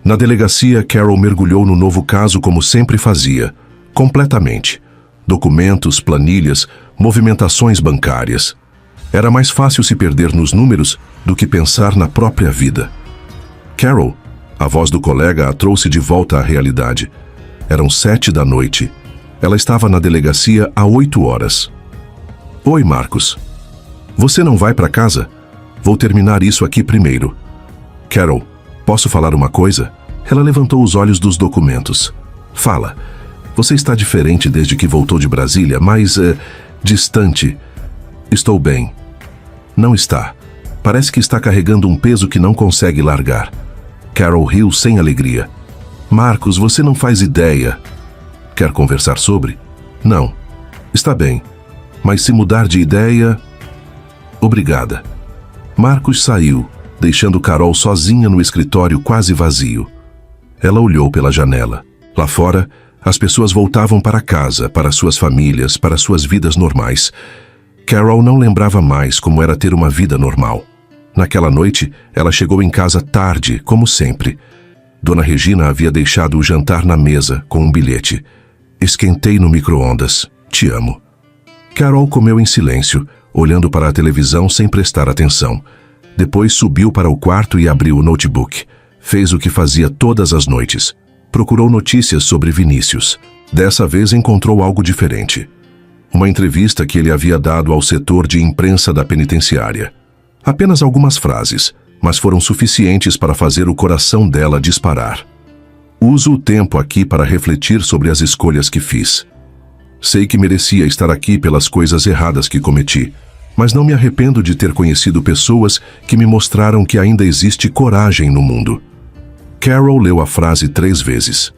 S1: Na delegacia, Carol mergulhou no novo caso como sempre fazia. Completamente. Documentos, planilhas, movimentações bancárias. Era mais fácil se perder nos números do que pensar na própria vida. Carol, a voz do colega a trouxe de volta à realidade. Eram 7 da noite. Ela estava na delegacia há 8 horas. Oi, Marcos. Você não vai para casa? Vou terminar isso aqui primeiro. Carol, posso falar uma coisa? Ela levantou os olhos dos documentos. Fala. Você está diferente desde que voltou de Brasília, mais distante. Estou bem. Não está. Parece que está carregando um peso que não consegue largar. Carol riu sem alegria. Marcos, você não faz ideia. Quer conversar sobre? Não. Está bem. Mas se mudar de ideia... Obrigada. Marcos saiu, deixando Carol sozinha no escritório quase vazio. Ela olhou pela janela. Lá fora, as pessoas voltavam para casa, para suas famílias, para suas vidas normais. Carol não lembrava mais como era ter uma vida normal. Naquela noite, ela chegou em casa tarde, como sempre. Dona Regina havia deixado o jantar na mesa, com um bilhete. Esquentei no micro-ondas. Te amo. Carol comeu em silêncio, olhando para a televisão sem prestar atenção. Depois subiu para o quarto e abriu o notebook. Fez o que fazia todas as noites. Procurou notícias sobre Vinícius. Dessa vez encontrou algo diferente. Uma entrevista que ele havia dado ao setor de imprensa da penitenciária. Apenas algumas frases, mas foram suficientes para fazer o coração dela disparar. Uso o tempo aqui para refletir sobre as escolhas que fiz. Sei que merecia estar aqui pelas coisas erradas que cometi, mas não me arrependo de ter conhecido pessoas que me mostraram que ainda existe coragem no mundo. Carol leu a frase 3 vezes.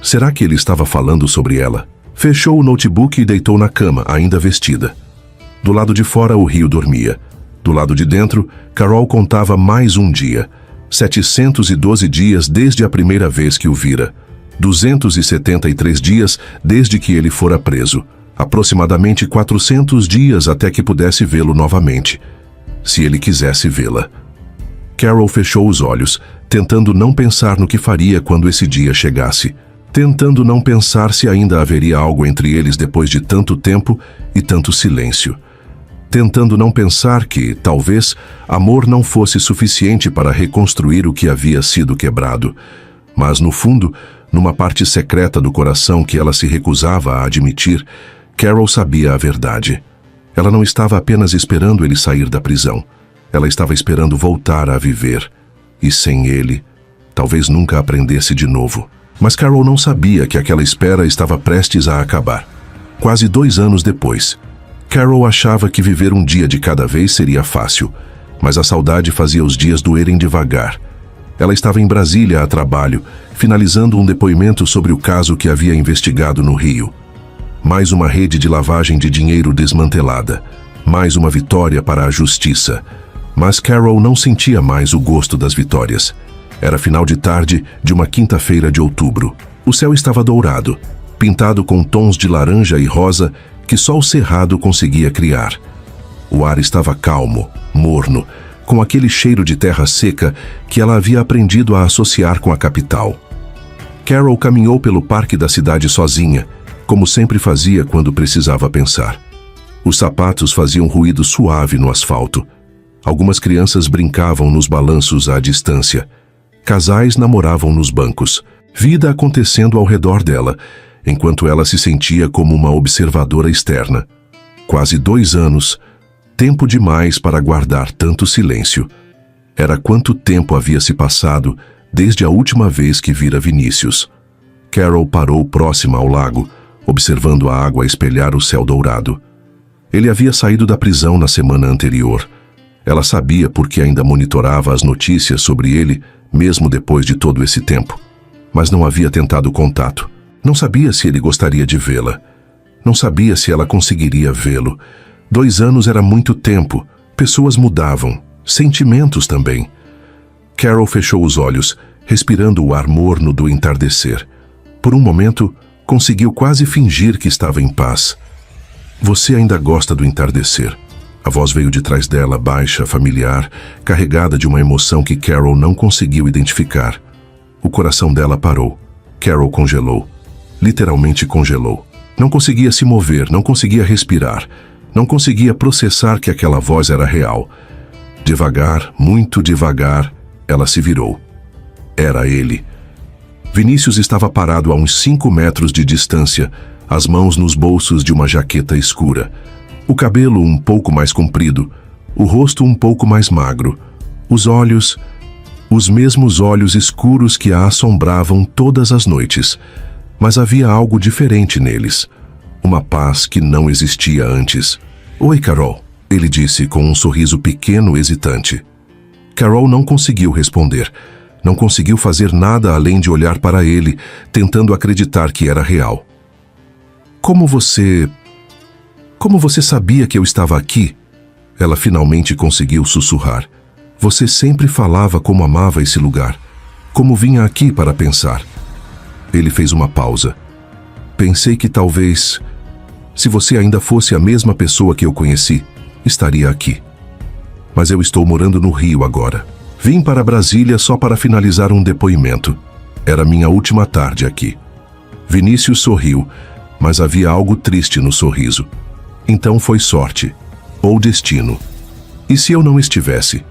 S1: Será que ele estava falando sobre ela? Fechou o notebook e deitou na cama, ainda vestida. Do lado de fora, o rio dormia. Do lado de dentro, Carol contava mais um dia. 712 dias desde a primeira vez que o vira. 273 dias desde que ele fora preso. Aproximadamente 400 dias até que pudesse vê-lo novamente. se ele quisesse vê-la. Carol fechou os olhos, tentando não pensar no que faria quando esse dia chegasse, tentando não pensar se ainda haveria algo entre eles depois de tanto tempo e tanto silêncio, tentando não pensar que, talvez, amor não fosse suficiente para reconstruir o que havia sido quebrado, mas, no fundo, numa parte secreta do coração que ela se recusava a admitir, Carol sabia a verdade. Ela não estava apenas esperando ele sair da prisão. Ela estava esperando voltar a viver. E sem ele, talvez nunca aprendesse de novo. Mas Carol não sabia que aquela espera estava prestes a acabar. Quase 2 anos depois, Carol achava que viver um dia de cada vez seria fácil, mas a saudade fazia os dias doerem devagar. Ela estava em Brasília a trabalho, finalizando um depoimento sobre o caso que havia investigado no Rio. Mais uma rede de lavagem de dinheiro desmantelada. Mais uma vitória para a justiça. Mas Carol não sentia mais o gosto das vitórias. Era final de tarde de uma quinta-feira de outubro. O céu estava dourado, pintado com tons de laranja e rosa que só o cerrado conseguia criar. O ar estava calmo, morno, com aquele cheiro de terra seca que ela havia aprendido a associar com a capital. Carol caminhou pelo parque da cidade sozinha, como sempre fazia quando precisava pensar. Os sapatos faziam ruído suave no asfalto. Algumas crianças brincavam nos balanços à distância. Casais namoravam nos bancos. Vida acontecendo ao redor dela, enquanto ela se sentia como uma observadora externa. Quase 2 anos, tempo demais para guardar tanto silêncio. Era quanto tempo havia se passado desde a última vez que vira Vinícius. Carol parou próxima ao lago, observando a água espelhar o céu dourado. Ele havia saído da prisão na semana anterior. Ela sabia porque ainda monitorava as notícias sobre ele, mesmo depois de todo esse tempo. Mas não havia tentado contato. Não sabia se ele gostaria de vê-la. Não sabia se ela conseguiria vê-lo. 2 anos era muito tempo. Pessoas mudavam. Sentimentos também. Carol fechou os olhos, respirando o ar morno do entardecer. Por um momento, conseguiu quase fingir que estava em paz. Você ainda gosta do entardecer. A voz veio de trás dela, baixa, familiar, carregada de uma emoção que Carol não conseguiu identificar. O coração dela parou. Carol congelou. Literalmente congelou. Não conseguia se mover, não conseguia respirar. Não conseguia processar que aquela voz era real. Devagar, muito devagar, ela se virou. Era ele. Vinícius estava parado a uns 5 metros de distância, as mãos nos bolsos de uma jaqueta escura. O cabelo um pouco mais comprido, o rosto um pouco mais magro. Os olhos, os mesmos olhos escuros que a assombravam todas as noites. Mas havia algo diferente neles. Uma paz que não existia antes. "Oi, Carol", ele disse com um sorriso pequeno hesitante. Carol não conseguiu responder. Não conseguiu fazer nada além de olhar para ele, tentando acreditar que era real. Como você sabia que eu estava aqui?" Ela finalmente conseguiu sussurrar. "Você sempre falava como amava esse lugar. Como vinha aqui para pensar." Ele fez uma pausa. "Pensei que talvez, se você ainda fosse a mesma pessoa que eu conheci, estaria aqui. Mas eu estou morando no Rio agora. Vim para Brasília só para finalizar um depoimento. Era minha última tarde aqui." Vinícius sorriu, mas havia algo triste no sorriso. "Então foi sorte, ou destino. E se eu não estivesse?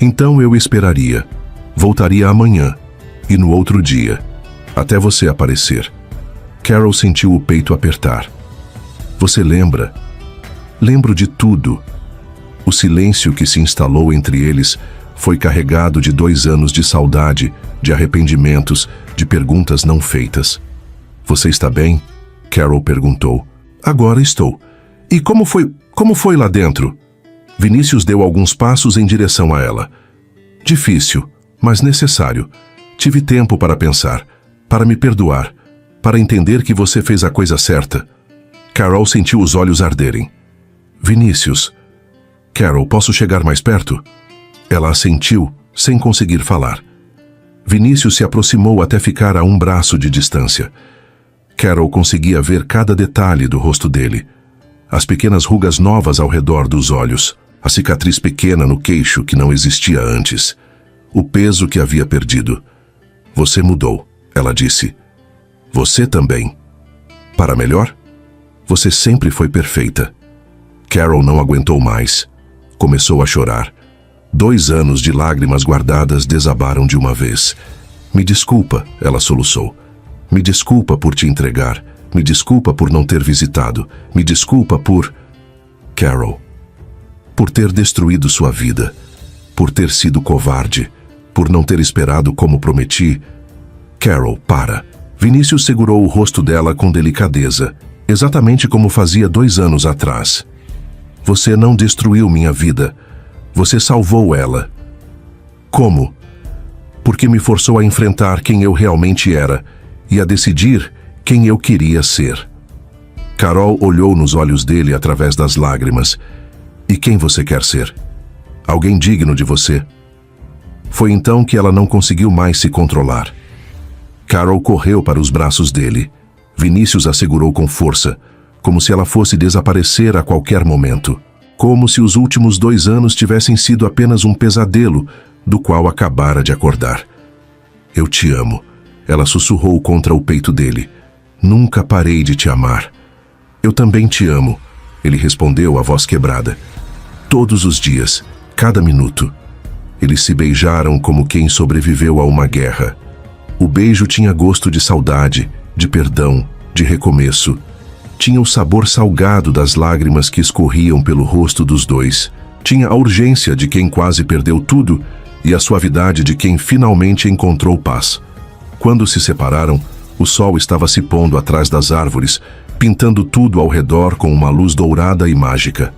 S1: Então eu esperaria. Voltaria amanhã, e no outro dia, até você aparecer." Carol sentiu o peito apertar. "Você lembra?" "Lembro de tudo." O silêncio que se instalou entre eles foi carregado de 2 anos de saudade, de arrependimentos, de perguntas não feitas. "Você está bem?" Carol perguntou. "Agora estou." "E como foi lá dentro?" Vinícius deu alguns passos em direção a ela. "Difícil, mas necessário. Tive tempo para pensar, para me perdoar, para entender que você fez a coisa certa." Carol sentiu os olhos arderem. "Vinícius." "Carol, posso chegar mais perto?" Ela assentiu, sem conseguir falar. Vinícius se aproximou até ficar a um braço de distância. Carol conseguia ver cada detalhe do rosto dele. As pequenas rugas novas ao redor dos olhos. A cicatriz pequena no queixo que não existia antes. O peso que havia perdido. Você mudou, ela disse. Você também. Para melhor? Você sempre foi perfeita. Carol não aguentou mais. Começou a chorar. 2 anos de lágrimas guardadas desabaram de uma vez. Me desculpa, ela soluçou. Me desculpa por te entregar. Me desculpa por não ter visitado. Me desculpa por... Carol. Por ter destruído sua vida. Por ter sido covarde. Por não ter esperado como prometi. Carol, para. Vinícius segurou o rosto dela com delicadeza, exatamente como fazia 2 anos atrás. Você não destruiu minha vida. Você salvou ela. Como? Porque me forçou a enfrentar quem eu realmente era e a decidir quem eu queria ser. Carol olhou nos olhos dele através das lágrimas. E quem você quer ser? Alguém digno de você? Foi então que ela não conseguiu mais se controlar. Carol correu para os braços dele. Vinícius a segurou com força, como se ela fosse desaparecer a qualquer momento. Como se os últimos 2 anos tivessem sido apenas um pesadelo do qual acabara de acordar. Eu te amo, ela sussurrou contra o peito dele. Nunca parei de te amar. Eu também te amo, ele respondeu, a voz quebrada. Todos os dias, cada minuto. Eles se beijaram como quem sobreviveu a uma guerra. O beijo tinha gosto de saudade, de perdão, de recomeço. Tinha o sabor salgado das lágrimas que escorriam pelo rosto dos dois. Tinha a urgência de quem quase perdeu tudo e a suavidade de quem finalmente encontrou paz. Quando se separaram, o sol estava se pondo atrás das árvores, pintando tudo ao redor com uma luz dourada e mágica.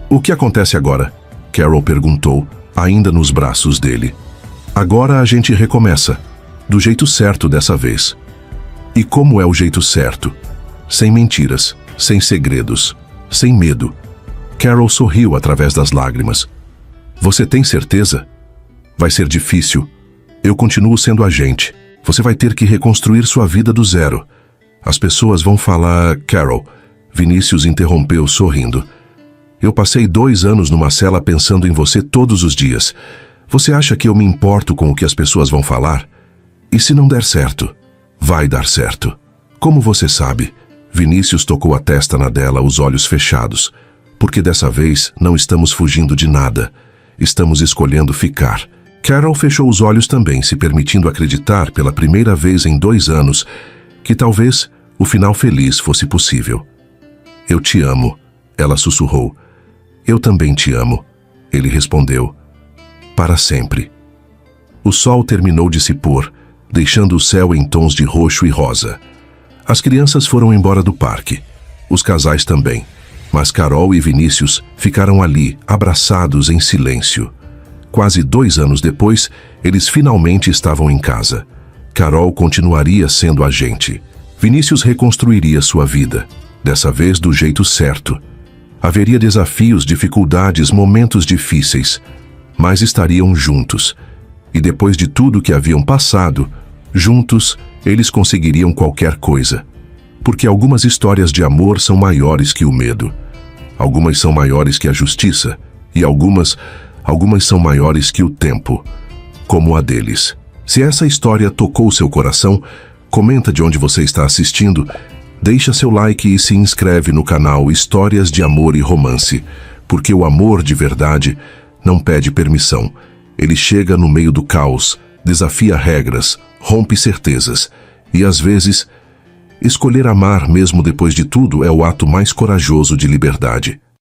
S1: O que acontece agora? Carol perguntou, ainda nos braços dele. Agora a gente recomeça. Do jeito certo dessa vez. E como é o jeito certo? Sem mentiras, sem segredos, sem medo. Carol sorriu através das lágrimas. Você tem certeza? Vai ser difícil. Eu continuo sendo a gente. Você vai ter que reconstruir sua vida do zero. As pessoas vão falar... Carol, Vinícius interrompeu sorrindo. Eu passei 2 anos numa cela pensando em você todos os dias. Você acha que eu me importo com o que as pessoas vão falar? E se não der certo? Vai dar certo. Como você sabe? Vinícius tocou a testa na dela, os olhos fechados. Porque dessa vez não estamos fugindo de nada. Estamos escolhendo ficar. Carol fechou os olhos também, se permitindo acreditar pela primeira vez em 2 anos que talvez o final feliz fosse possível. Eu te amo, ela sussurrou. Eu também te amo, ele respondeu. Para sempre. O sol terminou de se pôr, deixando o céu em tons de roxo e rosa. As crianças foram embora do parque. Os casais também. Mas Carol e Vinícius ficaram ali, abraçados em silêncio. Quase 2 anos depois, eles finalmente estavam em casa. Carol continuaria sendo a gente. Vinícius reconstruiria sua vida, dessa vez do jeito certo. Haveria desafios, dificuldades, momentos difíceis, mas estariam juntos. E depois de tudo que haviam passado, juntos, eles conseguiriam qualquer coisa. Porque algumas histórias de amor são maiores que o medo. Algumas são maiores que a justiça. E algumas são maiores que o tempo. Como a deles. Se essa história tocou seu coração, comenta de onde você está assistindo, deixa seu like e se inscreve no canal Histórias de Amor e Romance. Porque o amor de verdade não pede permissão. Ele chega no meio do caos, desafia regras, rompe certezas. E às vezes, escolher amar mesmo depois de tudo é o ato mais corajoso de liberdade.